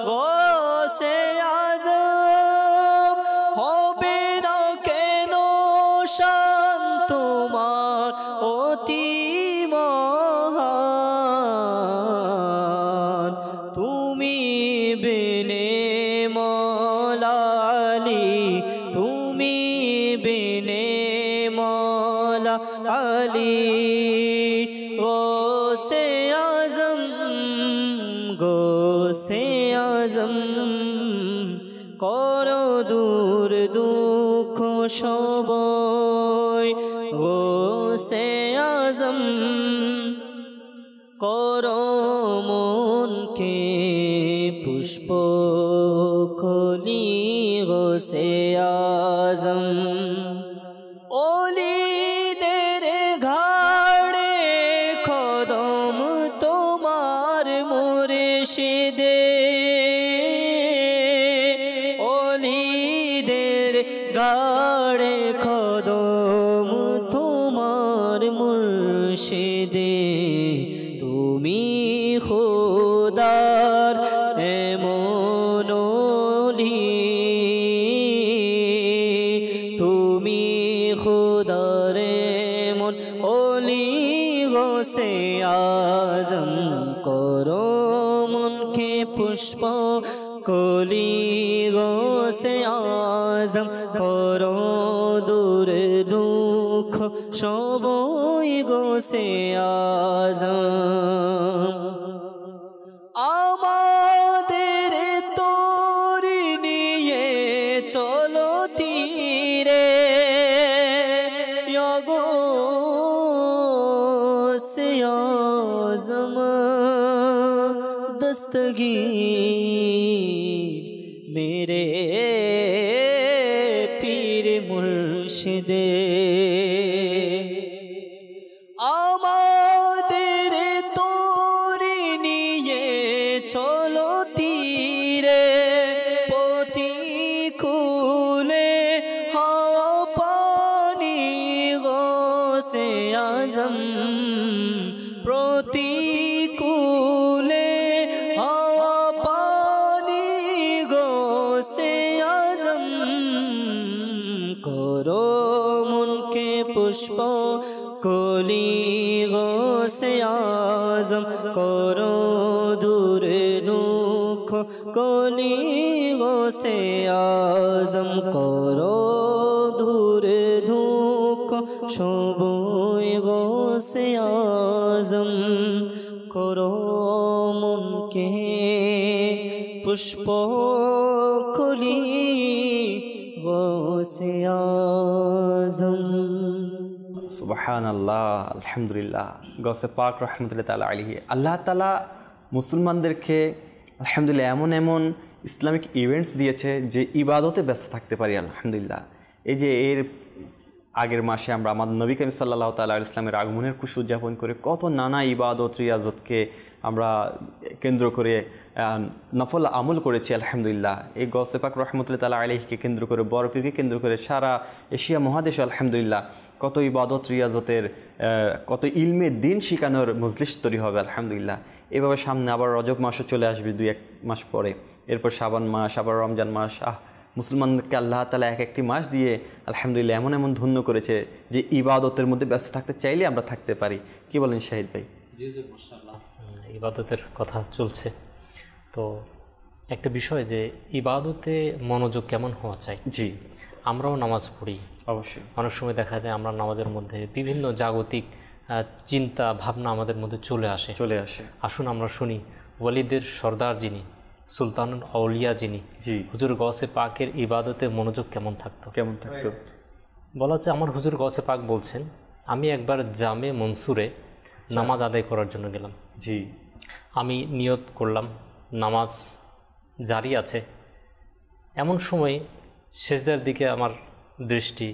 Speaker 4: গোসে আজম হবে না কেন শান তোমার অতি মহান তুমি বিনে মওলা আলী তুমি বিনে মওলা আলী গোসে আজম গোসে আজম করো দূর দুঃখ সবই গোসে আজম করো মনকে পুষ্প কলি গোসে আজম ওলিদের ঘাড়ে কদম তোমার মুর্শিদে ওলিদের ঘাড়ে কদম তোমার মুর্শিদে তুমি খোদার এমন ওলি তুমি খোদার এমন ওলি গোসে আজম করো মনকে পুষ্প কলি গোসে আজম করো দূর দুঃখ সবই গোসে আজম আমাদের তোরি নিয়ে চলো তীরে গোসে আজম দস্তগীর मेरे पीर मुर्शिदे আমাদের তোরি নিয়ে চলো তীরে প্রতিকূলে হাওয়া পানি গোসে আজম প্রতিকূলে হাওয়া পানি গোসে আজম করো মনকে পুষ্প কলি গোসে আজম করো দূর দুঃখ কলি গোসে আজম করো দূর দুঃখ সবই গোসে আজম করো মনকে পুষ্প কলি গোসে আজম
Speaker 2: সুবহানাল্লাহ আলহামদুলিল্লাহ গৌসে পাক রহমতুল্লাহ তাআলা আলাইহি আল্লাহ তাআলা মুসলমানদেরকে আলহামদুলিল্লাহ এমন এমন ইসলামিক ইভেন্টস দিয়েছে যে ইবাদতে ব্যস্ত থাকতে পারি আলহামদুলিল্লাহ। এই যে এর আগের মাসে আমরা আমাদের নবী করিম সাল্লাল্লাহু তাআলা আলাইহি ইসলামের আগমনের খুশি উদযাপন করে কত নানা ইবাদত রিয়াজতকে আমরা কেন্দ্র করে নফল আমল করেছি আলহামদুলিল্লাহ। এই গৌসে পাক রহমতুল্লাহ তাআলা আলাইহিকে কেন্দ্র করে, বরপীরকে কেন্দ্র করে সারা এশিয়া মহাদেশে আলহামদুলিল্লাহ কত ইবাদত রিয়াজতের, কত ইলমে দিন শিখানোর মজলিস তৈরি হবে আলহামদুলিল্লাহ। এভাবে সামনে আবার রজব মাসও চলে আসবে 2-1 মাস পরে, এরপর শাবান মাস, আবার রমজান মাস। মুসলমানকে আল্লাহ তাআলা এক একটি মাস দিয়ে আলহামদুলিল্লাহ এমন এমন ধন্য করেছে যে ইবাদতের মধ্যে ব্যস্ত থাকতে চাইলে আমরা থাকতে পারি। কি বলেন শাহিদ ভাই?
Speaker 5: জি জি, মাশাআল্লাহ, ইবাদতের কথা চলছে। তো একটা বিষয় যে ইবাদতে মনোযোগ কেমন হওয়া চাই।
Speaker 2: জি,
Speaker 5: আমরাও নামাজ পড়ি,
Speaker 2: অবশ্যই
Speaker 5: অনেক সময় দেখা যায় আমরা নামাজের মধ্যে বিভিন্ন জাগতিক চিন্তা ভাবনা আমাদের মধ্যে চলে আসে। আসুন আমরা শুনি ওয়ালিদের সর্দার যিনি, সুলতানুল আউলিয়া যিনি, হুজুর গৌসে পাকের ইবাদতে মনোযোগ কেমন থাকতো। বলা যায় আমার হুজুর গৌসে পাক বলছেন, আমি একবার জামে মনসুরে নামাজ আদায় করার জন্য গেলাম।
Speaker 2: জি,
Speaker 5: আমি নিয়ত করলাম নামাজ জারি আছে, এমন সময় সেজদার দিকে আমার দৃষ্টি,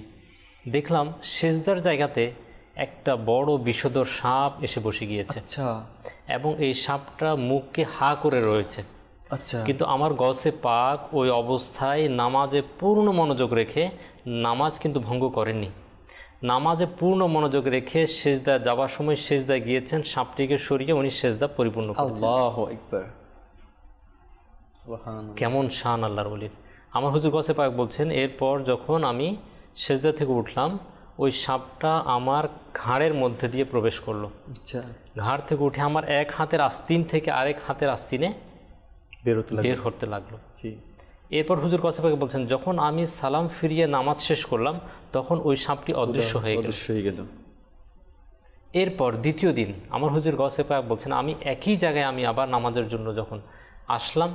Speaker 5: দেখলাম সেজদার জায়গাতে একটা বড় বিষধর সাপ এসে বসে গিয়েছে।
Speaker 2: আচ্ছা,
Speaker 5: এবং এই সাপটা মুখকে হা করে রয়েছে।
Speaker 2: আচ্ছা,
Speaker 5: কিন্তু আমার গৌসে পাক ওই অবস্থায় নামাজে পূর্ণ মনোযোগ রেখে, নামাজ কিন্তু ভঙ্গ করেননি, নামাজে পূর্ণ মনোযোগ রেখে সেজদা যাওয়ার সময় সেজদা গিয়েছেন, সাপটিকে সরিয়ে উনি সেজদা পরিপূর্ণ করেছেন।
Speaker 2: আল্লাহু আকবার, সুবহানাল্লাহ,
Speaker 5: কেমন শান আল্লাহর ওলির। আমার হুজুর গৌসে পাক বলছেন, এরপর যখন আমি সেজদা থেকে উঠলাম, ওই সাপটা আমার ঘাড়ের মধ্যে দিয়ে প্রবেশ করলো।
Speaker 2: আচ্ছা,
Speaker 5: ঘাড় থেকে উঠে আমার এক হাতের আস্তিন থেকে আরেক হাতের আস্তিনে বের হতে লাগলো। এরপর হুজুর গৌসে পাক বলছেন, যখন আমি সালাম ফিরিয়ে নামাজ শেষ করলাম, তখন ওই সাপটি অদৃশ্য হয়ে গেল। এরপর দ্বিতীয় দিন আমার হুজুর গৌসে পাক বলছেন, আমি একই জায়গায় আমি আবার নামাজের জন্য যখন আসলাম,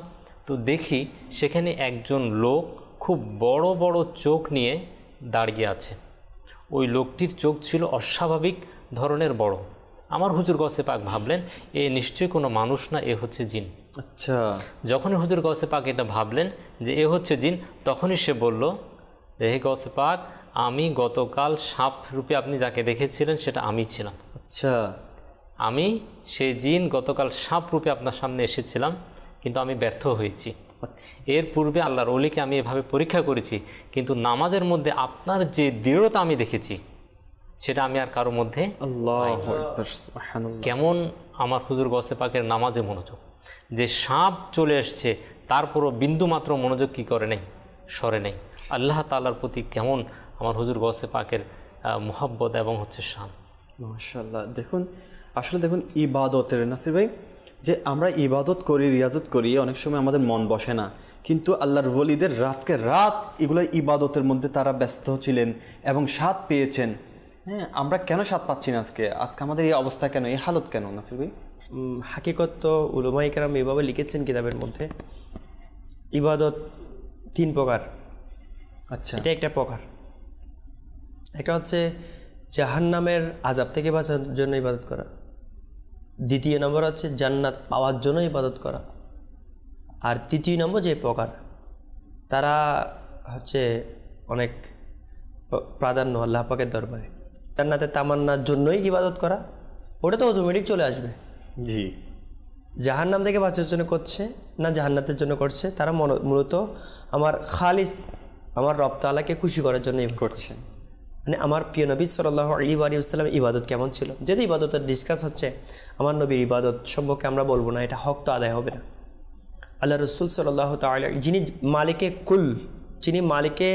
Speaker 5: তো দেখি সেখানে একজন লোক খুব বড় বড় চোখ নিয়ে দাঁড়িয়ে আছে। ওই লোকটির চোখ ছিল অস্বাভাবিক ধরনের বড়। আমার হুজুর গৌসে পাক ভাবলেন, এ নিশ্চয়ই কোনো মানুষ না, এ হচ্ছে জিন।
Speaker 2: আচ্ছা,
Speaker 5: যখনই হুজুর গৌসে পাক এটা ভাবলেন যে এ হচ্ছে জিন, তখনই সে বলল, হে গৌসে পাক, আমি গতকাল সাপ রূপে আপনি যাকে দেখেছিলেন সেটা আমি ছিলাম।
Speaker 2: আচ্ছা,
Speaker 5: আমি সেই জিন গতকাল সাপ রূপে আপনার সামনে এসেছিলাম, কিন্তু আমি ব্যর্থ হয়েছি। এর পূর্বে আল্লাহর ওলিকে আমি এভাবে পরীক্ষা করেছি, কিন্তু নামাজের মধ্যে আপনার যে দৃঢ়তা আমি দেখেছি সেটা আমি আর কারোর মধ্যে। কেমন আমার হুজুর গৌসে পাকের নামাজে মনোযোগ, যে সাপ চলে এসছে তারপরও বিন্দু মাত্র মনোযোগ কি করে নেই, সরে নেই। আল্লাহ তাআলার প্রতি কেমন আমার হুজুর গৌসে পাকের মুহাব্বত এবং হচ্ছে শান।
Speaker 2: মাশাআল্লাহ, দেখুন আসলে দেখুন ইবাদতের, নাসির ভাই, যে আমরা ইবাদত করি, রিয়াজত করি, অনেক সময় আমাদের মন বসে না, কিন্তু আল্লাহর ওলিদের রাতকে রাত এগুলো ইবাদতের মধ্যে তারা ব্যস্ত ছিলেন এবং স্বাদ পেয়েছেন। হ্যাঁ, আমরা কেন স্বাদ পাচ্ছি না আজকে আমাদের এই অবস্থা কেন, এই হালত কেন নাসির ভাই?
Speaker 6: হাকিকত তো উলামায়ে কেরাম এভাবে লিখেছেন কিতাবের মধ্যে, ইবাদত 3 প্রকার।
Speaker 2: আচ্ছা,
Speaker 6: এটা একটা প্রকার। একটা হচ্ছে জাহান্নামের আযাব থেকে বাঁচার জন্য ইবাদত করা। দ্বিতীয় নম্বর হচ্ছে জান্নাত পাওয়ার জন্য ইবাদত করা। আর তৃতীয় নম্বর যে প্রকার, তারা হচ্ছে অনেক প্রাধান্য আল্লাহ পাকের দরবারে, জান্নাতের তামান্নার জন্যই ইবাদত করা, ওটা তো অটোমেটিক চলে আসবে।
Speaker 2: জি,
Speaker 6: জাহান্নাম থেকে বাঁচার জন্য করছে না জান্নাতের জন্য করছে, তারা মূলত আমার খালিস আমার রব তাআলাকে খুশি করার জন্য করছে। মানে আমার প্রিয় নবী সাল্লাল্লাহু আলাইহি ওয়াসাল্লামের ইবাদত কেমন ছিল, যদি ইবাদতের ডিসকাস হচ্ছে, আমার নবীর ইবাদত সম্পর্কে আমরা বলবো না, এটা হক তো আদায় হবে না। আল্লাহ রসুল সাল্লাল্লাহু তাআলা, যিনি মালিকে কুল, যিনি মালিকে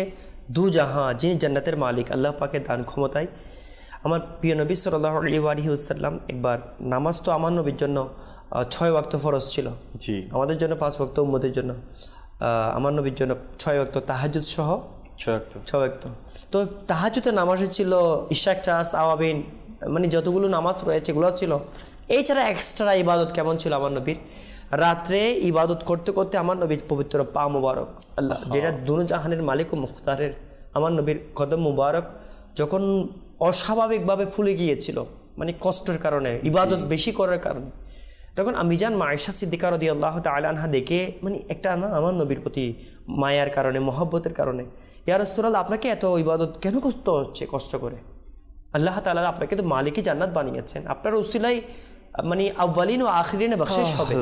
Speaker 6: দু জাহাঁ, যিনি জান্নাতের মালিক, আল্লাহ পাকের দান ক্ষমতায় আমার প্রিয় নবী সাল্লাল্লাহু আলাইহি ওয়াসাল্লাম একবার, নামাজ তো আমার নবীর জন্য 6 ওয়াক্ত ফরজ ছিল,
Speaker 2: জি,
Speaker 6: আমাদের জন্য 5 ওয়াক্ত, উম্মতের জন্য, আমার নবীর জন্য 6 ওয়াক্ত, তাহাজ্জুদ সহ 6 ওয়াক্ত। তো তাহাজ্জুদের নামাজে ছিল ইশাক, চাস, আওয়াবিন, মানে যতগুলো নামাজ রয়েছে এগুলো ছিল। এছাড়া এক্সট্রা ইবাদত কেমন ছিল আমার নবীর, রাত্রে ইবাদত করতে করতে আমার নবীর পবিত্র পা মুবারক, আল্লাহ যেটা দুনো জাহানের মালিক ও মুখতারের, আমার নবীর কদম মুবারক যখন অস্বাভাবিকভাবে ফুলে গিয়েছিল, মানে কষ্টের কারণে, ইবাদত বেশি করার কারণে, তখন আম্মিজান মা আয়েশা সিদ্দিকা রাদিয়াল্লাহু তাআলা আনহা দেখে, মানে একটা না আমার নবীর প্রতি মায়ার কারণে, মহব্বতের কারণে। ইয়া রাসূলুল্লাহ, আপনাকে এত ইবাদত কেন করতে হচ্ছে কষ্ট করে? আল্লাহ তাআলা আপনাকে তো মালিকই জান্নাত বানিয়েছেন, আপনার উসিলায় মানে আউয়ালিন ও আখিরিনে বখশিশ হবে।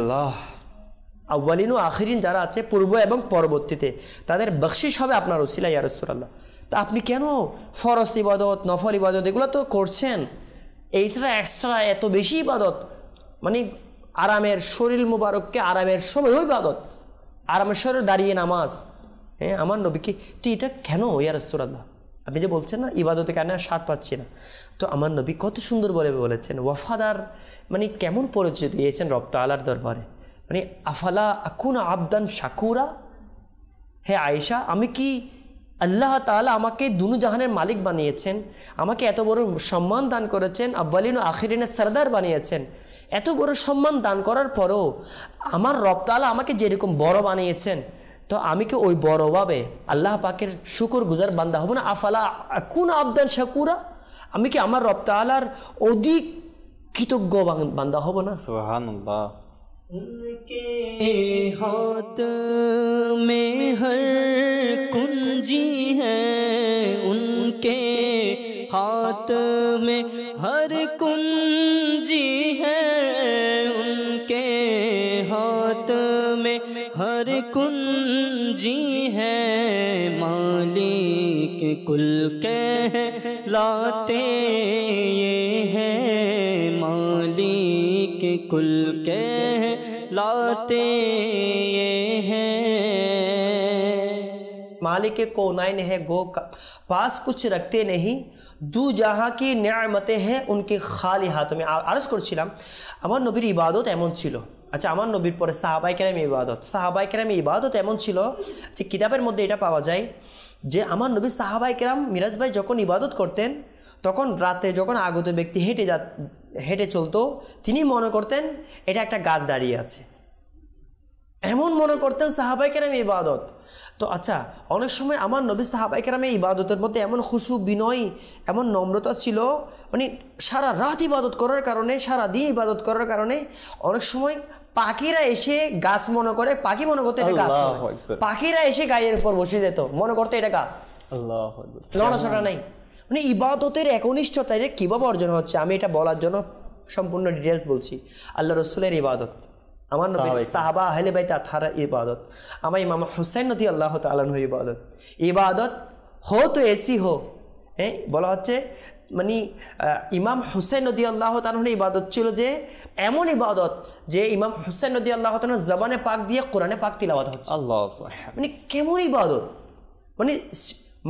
Speaker 6: আউয়ালিন ও আখিরিন যারা আছে পূর্ব এবং পরবর্তীতে, তাদের বখশিশ হবে আপনার উসিলায় ইয়া রাসূলুল্লাহ। তা আপনি কেন ফরজ ইবাদত, নফল ইবাদত এগুলো তো করছেন, এইছাড়া এক্সট্রা এত বেশি ইবাদত, মানে আরামের শরীর মুবারককে আরামের সময়ও ইবাদত, আরামের শরীর দাঁড়িয়ে নামাজ, হ্যাঁ আমার নবীকে, তো এটা কেন ইয়া রাসূলুল্লাহ? আপনি যে বলছেন না ইবাদতে কেন স্বাদ পাচ্ছি না, তো আমার নবী কত সুন্দর বলেছেন, ওয়াফাদার মানে কেমন পরিচয় দিয়েছেন রব তাআলার দরবারে, মানে আফালা আকুনা আবদান শাকুরা। হে আয়েশা, আমি কি আল্লাহ তাআলা আমাকে দুনু জাহানের মালিক বানিয়েছেন, আমাকে এত বড় সম্মান দান করেছেন, আউয়ালিন ও আখিরিনের সরদার বানিয়েছেন, এত বড় সম্মান দান করার পরও আমার রব তাআলা আমাকে যেরকম বড় বানিয়েছেন, তো আমি কি ওই বড়ভাবে আল্লাহ পাকের শুকর গুজার বান্দা হব না? আফালা আকুনা আবদান শাকুরা, আমি কি আমার রব তাআলার অধিক কৃতজ্ঞ বান্দা হব না?
Speaker 2: সুবহানাল্লাহ।
Speaker 4: उनके हाथ में हर कुंजी है, उनके हाथ में हर कुंजी है, उनके हाथ में हर कुंजी है, मालिक कुल कहलाते ये है, मालिक कुल कहलाते ये है।
Speaker 6: मालिक कौनाइन है गो पास कुछ रखते नहीं, दू जहाँ की नेमतें हैं उनके खाली हाथों में। আরজ করছিলাম আমার নবীর ইবাদত এমন ছিল, আচ্ছা আমার নবীর পরে সাহাবায়ে কেরামের ইবাদত এমন ছিল যে কিতাবের মধ্যে এটা পাওয়া যায় যে আমার নবী সাহাবায়ে কেরাম মিরাজ ভাই যখন ইবাদত করতেন, তখন রাতে যখন আগত ব্যক্তি হেঁটে চলতো, তিনি মনে করতেন এটা একটা গাছ দাঁড়িয়ে আছে, এমন মনে করতেন সাহাবায়ে কেরামের ইবাদত। তো আচ্ছা, অনেক সময় আমার নবী সাহাবায়ে কেরামের ইবাদতের মধ্যে এমন খুশু, বিনয়, এমন নম্রতা ছিল, মানে সারা রাত ইবাদত করার কারণে, সারা দিন ইবাদত করার কারণে অনেক সময় পাখিরা এসে গাছ মনে করে, পাখি মনে করতে এটা গাছ, পাখিরা এসে গায়ের উপর বসে যেত, মনে করতে এটা গাছ, নড়াচড়া নাই। মানে ইবাদতের একনিষ্ঠতা এটা কীভাবে অর্জন হচ্ছে, আমি এটা বলার জন্য সম্পূর্ণ ডিটেলস বলছি। আল্লাহ রসুলের ইবাদত, আমার নবীর সাহাবা আহলে বাইত আথার ইবাদত, আমার ইমাম হুসাইন রাদিয়াল্লাহু তাআলা আনহুর ইবাদত হো তো এসি হো, হ্যাঁ বলা হচ্ছে মানে ইমাম হুসাইন রাদিয়াল্লাহু তাআলা আনহুর ইবাদত ছিল যে এমন ইবাদত যে ইমাম হুসাইন রাদিয়াল্লাহু তাআলা জবানে পাক দিয়ে কোরআনে পাক তিলাওয়াত হচ্ছে। আল্লাহ, মানে কেমন ইবাদত, মানে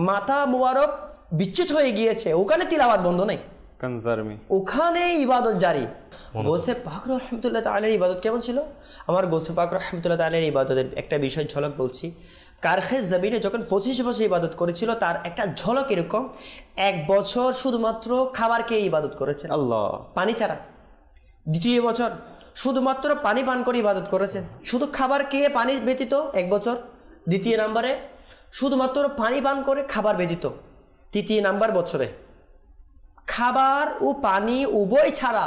Speaker 6: মাথা মুবারক বিচ্যুত হয়ে গিয়েছে, ওখানে তিলাওয়াত বন্ধ নেই, ওখানে ইবাদত জারি। গৌসে পাক রহমতুল্লাহ তাআলার ইবাদত কেমন ছিল? আমার গৌসে পাক রহমতুল্লাহ তাআলার ইবাদতের একটা বিষয় ঝলক বলছি। কারখে জমিনে যখন 25 বছর ইবাদত করেছিল, তার একটা ঝলক এরকম, 1 বছর শুধুমাত্র খাবার খেয়ে ইবাদত করেছেন, আল্লাহ, পানি ছাড়া। দ্বিতীয় বছর শুধুমাত্র পানি পান করে ইবাদত করেছেন, শুধু খাবার খেয়ে পানি ব্যতীত 1 বছর। দ্বিতীয় নম্বরে শুধুমাত্র পানি পান করে খাবার ব্যতীত। তৃতীয় নাম্বার বছরে খাবার ও পানি উভয় ছাড়া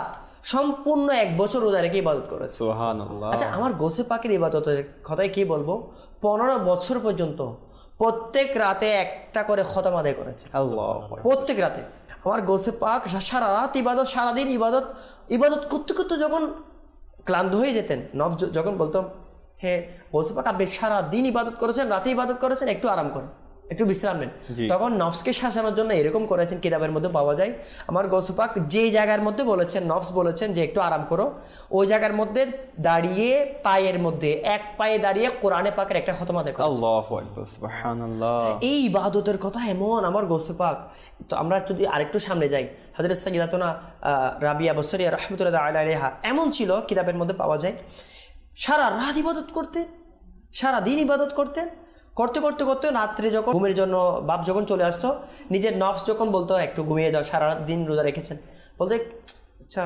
Speaker 6: সম্পূর্ণ 1 বছর রোজা রেখে ইবাদত করেছে। সুবহানাল্লাহ। আচ্ছা, আমার গৌসে পাকের ইবাদতের কথাই কি বলবো, 15 বছর পর্যন্ত প্রত্যেক রাতে একটা করে খতম আদায় করেছে, আল্লাহ, প্রত্যেক রাতে। আমার গৌসে পাক সারা রাত ইবাদত, সারাদিন ইবাদত করতে করতে যখন ক্লান্ত হয়ে যেতেন, যখন বলতাম হে গৌসে পাক আপনি সারাদিন ইবাদত করেছেন, রাতে ইবাদত করেছেন, একটু আরাম করেন, একটু বিশ্রাম নেন, তখন নফসকে শাসানোর জন্য এরকম করেছেন, কিতাবের মধ্যে পাওয়া যায়। আমার গৌসে পাক যে জায়গার মধ্যে বলেছেন, নফস বলেছেন যে একটু আরাম করো, ওই জায়গার মধ্যে দাঁড়িয়ে পায়ের মধ্যে এক পায়ে দাঁড়িয়ে কোরআনে পাকের একটা খতম আদায় করেছেন। আল্লাহু আকবার, সুবহানাল্লাহ। এই ইবাদতের কথা এমন আমার গৌসে পাক। তো আমরা যদি আরেকটু সামনে যাই, হযরত সাইয়্যিদাতুনা রাবিয়া বসরিয়া রাহমাতুল্লাহি আলাইহা এমন ছিল, কিতাবের মধ্যে পাওয়া যায়, সারা রাত ইবাদত করতেন, সারা দিন ইবাদত করতেন, করতে করতে করতে রাত্রে যখন ঘুমের জন্য বাপ যখন চলে আসতো, নিজের নফস যখন বলতো একটু ঘুমিয়ে যাও, সারা দিন রোজা রেখেছেন, বলতে আচ্ছা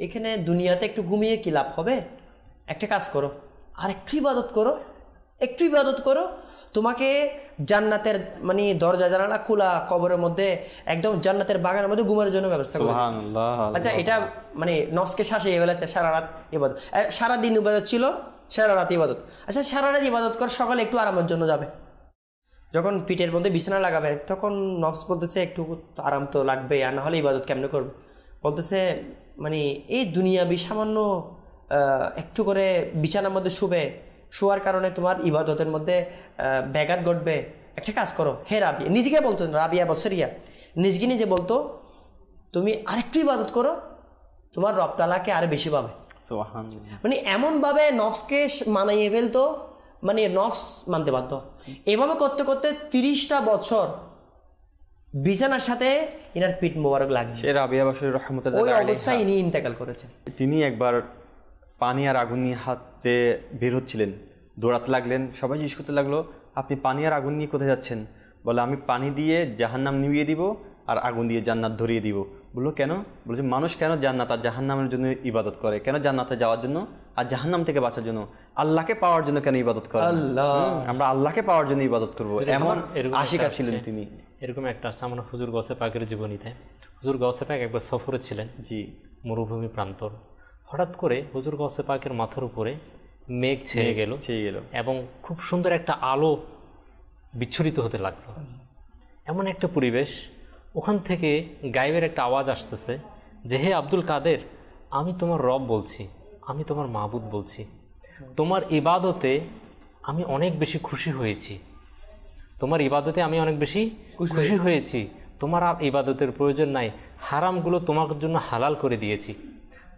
Speaker 6: এখানে দুনিয়াতে একটু ঘুমিয়ে কি লাভ হবে, একটা কাজ করো, আর একটু ইবাদত করো, একটু ইবাদত করো, তোমাকে জান্নাতের মানে দরজা জানালা খোলা কবরের মধ্যে একদম জান্নাতের বাগানের মধ্যে ঘুমের জন্য ব্যবস্থা করো। আচ্ছা, এটা মানে নফসকে শাসিয়ে ফেলেছে, সারা রাত ইবাদত, সারাদিন ইবাদত ছিল, সারা রাত ইবাদত। আচ্ছা সারা রাত ইবাদত কর, সকালে একটু আরামের জন্য যাবে, যখন পিঠের মধ্যে বিছানা লাগাবে তখন নফস বলতেছে একটু আরাম তো লাগবে, আর না হলে ইবাদত কেমনে করবে। বলতেছে মানে এই দুনিয়াবি সামান্য একটু করে বিছানার মধ্যে শোয়ার কারণে তোমার ইবাদতের মধ্যে ব্যাঘাত ঘটবে। একটা কাজ করো, হে রাবিয়া, নিজেকে বলতো রাবিয়া বসরিয়া, নিজে বলতো তুমি আরেকটু ইবাদত করো, তোমার রব তাআলাকে আরো বেশি পাবে। মানে এমনভাবে নফসকে মানাইয়ে ফেলতো, মানে নফস মানতে বাধ্য। এভাবে করতে করতে 30টা বছর বিছানার সাথে ইনার পিঠ মোবারক লাগে।
Speaker 2: সে রাবিয়া বসরি রহমতুল্লাহ
Speaker 6: ওই অবস্থায় ইনি ইন্তেকাল করেছেন।
Speaker 2: তিনি একবার পানি আর আগুন নিয়ে হাতে বের হচ্ছিলেন, দৌড়াতে লাগলেন, সবাই জিজ্ঞেস করতে লাগলো আপনি পানি আর আগুন নিয়ে কোথায় যাচ্ছেন? বলে আমি পানি দিয়ে জাহান্নাম নিভিয়ে দিব আর আগুন দিয়ে জান্নাত ধরিয়ে দিব। বললো কেন? বলছে মানুষ কেন জান্নাত আর জাহান্নামের জন্য ইবাদত করে? কেন জান্নাতে যাওয়ার জন্য আর জাহান্নাম থেকে বাঁচার জন্য? আল্লাহকে পাওয়ার জন্য কেন ইবাদত করে? আমরা আল্লাহকে পাওয়ার জন্য ইবাদত করবো, এমন আশিকা ছিলেন তিনি।
Speaker 5: এরকম একটা আসছে আমরা হুজুর গৌসে পাকের জীবনীতে। হুজুর গৌসে পাক একবার সফরে ছিলেন, জি, মরুভূমি প্রান্তর। হঠাৎ করে হুজুর গৌসে পাকের মাথার উপরে মেঘ ছেয়ে গেল এবং খুব সুন্দর একটা আলো বিচ্ছুরিত হতে লাগলো। এমন একটা পরিবেশ, ওখান থেকে গায়েবের একটা আওয়াজ আসতেছে যে হে আব্দুল কাদের, আমি তোমার রব বলছি, আমি তোমার মাবুদ বলছি, তোমার ইবাদতে আমি অনেক বেশি খুশি হয়েছি, তোমার ইবাদতে আমি অনেক বেশি খুশি হয়েছি, তোমার আর ইবাদতের প্রয়োজন নাই, হারামগুলো তোমার জন্য হালাল করে দিয়েছি।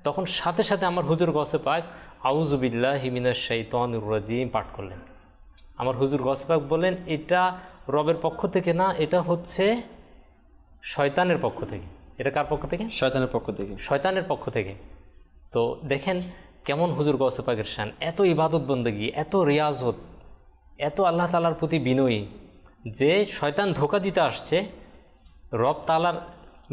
Speaker 5: তখন সাথে সাথে আমার হুজুর গৌসে পাক আউযু বিল্লাহি মিনাশ শাইতানির রাজিম পাঠ করলেন। আমার হুজুর গৌসে পাক বললেন এটা রবের পক্ষ থেকে না, এটা হচ্ছে শয়তানের পক্ষ থেকে। এটা কার পক্ষ থেকে?
Speaker 2: শয়তানের পক্ষ থেকে।
Speaker 5: শয়তানের পক্ষ থেকে। তো দেখেন কেমন হুজুর গৌসে পাকের শান, এত ইবাদত বন্দেগী, এত রিয়াজত, এত আল্লাহ তাআলার প্রতি বিনয়ী, যে শয়তান ধোঁকা দিতে আসছে রব তাআলার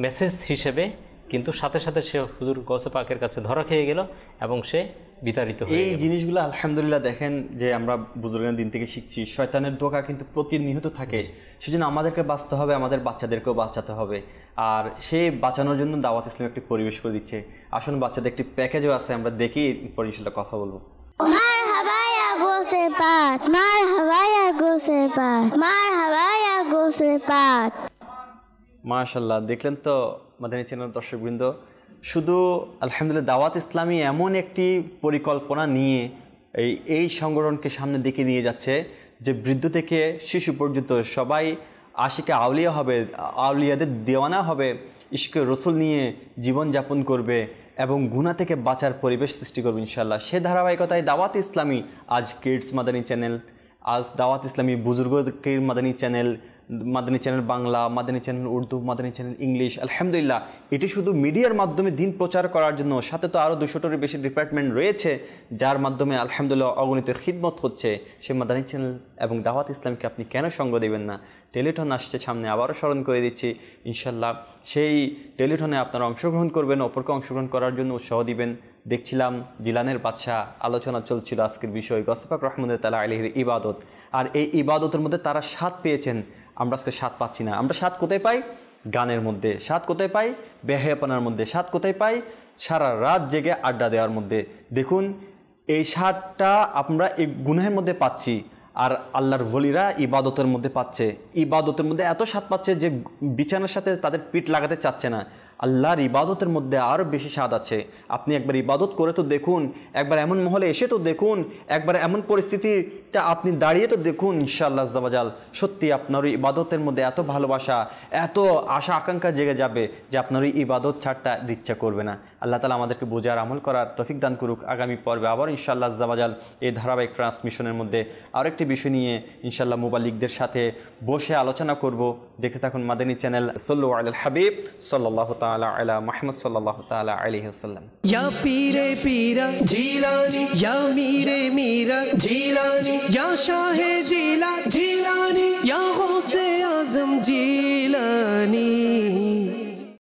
Speaker 5: মেসেজ হিসেবে, কিন্তু সাথে সাথে সে হুজুর গৌসে পাকের কাছে ধরা খেয়ে গেল এবং সে বিতাড়িত হয়ে গেল।
Speaker 2: এই জিনিসগুলো আলহামদুলিল্লাহ দেখেন যে আমরা বুজুর্গের দিন থেকে শিখছি, শয়তানের ধোঁকা কিন্তু প্রতিনিয়ত থাকে। সেজন্য আমাদেরকে বাঁচতে হবে, আমাদের বাচ্চাদেরকেও বাঁচাতে হবে। আর সেই বাঁচানোর জন্য দাওয়াত ইসলাম একটি পরিবেশ করে দিচ্ছে। আসুন বাচ্চাদের একটি প্যাকেজও আছে, আমরা দেখি পরে ইনশাআল্লাহ কথা বলবো।
Speaker 12: মারহাবা ইয়া গৌসে পাক, মারহাবা ইয়া গৌসে পাক, মারহাবা ইয়া গৌসে পাক।
Speaker 2: মাশাআল্লাহ, দেখলেন তো মাদানী চ্যানেল দর্শকবৃন্দ, শুধু আলহামদুলিল্লাহ দাওয়াত ইসলামী এমন একটি পরিকল্পনা নিয়ে এই সংগঠনকে সামনে দিকে নিয়ে যাচ্ছে যে বৃদ্ধ থেকে শিশু পর্যন্ত সবাই আশিকে আউলিয়া হবে, আউলিয়াদের দেওয়ানা হবে, ইশকে রসুল নিয়ে জীবনযাপন করবে এবং গুনাহ থেকে বাঁচার পরিবেশ সৃষ্টি করবে ইনশাআল্লাহ। সে ধারাবাহিকতায় দাওয়াত ইসলামী আজ কিডস মাদানী চ্যানেল, আজ দাওয়াত ইসলামী বুজুর্গের Madani channel, Madani channel Bangla, Madani channel Urdu, Madani channel English, আলহামদুলিল্লাহ এটি শুধু মিডিয়ার মাধ্যমে দিন প্রচার করার জন্য, সাথে তো আরও 200টারও বেশি ডিপার্টমেন্ট রয়েছে যার মাধ্যমে আলহামদুলিল্লাহ অগণিত খিদমত হচ্ছে। সেই মাদানী চ্যানেল এবং দাওয়াত ইসলামকে আপনি কেন সঙ্গ দেবেন না? টেলিটন আসছে সামনে, আবারও স্মরণ করে দিচ্ছি ইনশাল্লাহ সেই টেলিটনে আপনারা অংশগ্রহণ করবেন, অপরকে অংশগ্রহণ করার জন্য উৎসাহ দিবেন। দেখছিলাম জিলানের বাদশাহ, আলোচনা চলছিল আজকের বিষয় গৌসে পাক রহমতুল্লাহ তাআলা আলাইহির ইবাদত। আর এই ইবাদতের মধ্যে তারা স্বাদ পেয়েছেন, আমরা আজকে স্বাদ পাচ্ছি না। আমরা স্বাদ কোথায় পাই? গানের মধ্যে। স্বাদ কোথায় পাই? বেহায়াপনার মধ্যে। স্বাদ কোথায় পাই? সারা রাত জেগে আড্ডা দেওয়ার মধ্যে। দেখুন এই স্বাদটা আমরা এই গুনাহের মধ্যে পাচ্ছি, আর আল্লাহর ওলিরা ইবাদতের মধ্যে পাচ্ছে। ইবাদতের মধ্যে এত স্বাদ পাচ্ছে যে বিছানার সাথে তাদের পিঠ লাগাতে চাচ্ছে না। আল্লাহর ইবাদতের মধ্যে আরও বেশি স্বাদ আছে। আপনি একবার ইবাদত করে তো দেখুন, একবার এমন মহলে এসে তো দেখুন, একবার এমন পরিস্থিতিটা আপনি দাঁড়িয়ে তো দেখুন, ইনশাআল্লাহ আজ্জা ওয়া জাল সত্যি আপনার ওই ইবাদতের মধ্যে এত ভালোবাসা, এত আশা আকাঙ্ক্ষা জেগে যাবে যে আপনার ওই ইবাদত ছাড়তে ইচ্ছা করবে না। আল্লাহ তাআলা আমাদেরকে বোঝার আমল করার তৌফিক দান করুক। আগামী পর্বে আবার ইনশাআল্লাহ আজ্জা ওয়া জাল এই ধারাবাহিক ট্রান্সমিশনের মধ্যে আরেকটি বিষয় নিয়ে ইনশাআল্লাহ মুবাল্লিগদের সাথে বসে আলোচনা করব। দেখতে থাকুন মাদানী চ্যানেল। সাল্লু আলাল হাবিব সাল্লাল্লাহু তাআলা আলা মুহাম্মদ সাল্লাল্লাহু তাআলা আলাইহি ওয়াসাল্লাম।
Speaker 1: या पीरे पीरा जीलानी, या मीरे मीरा जीलानी, या शाहे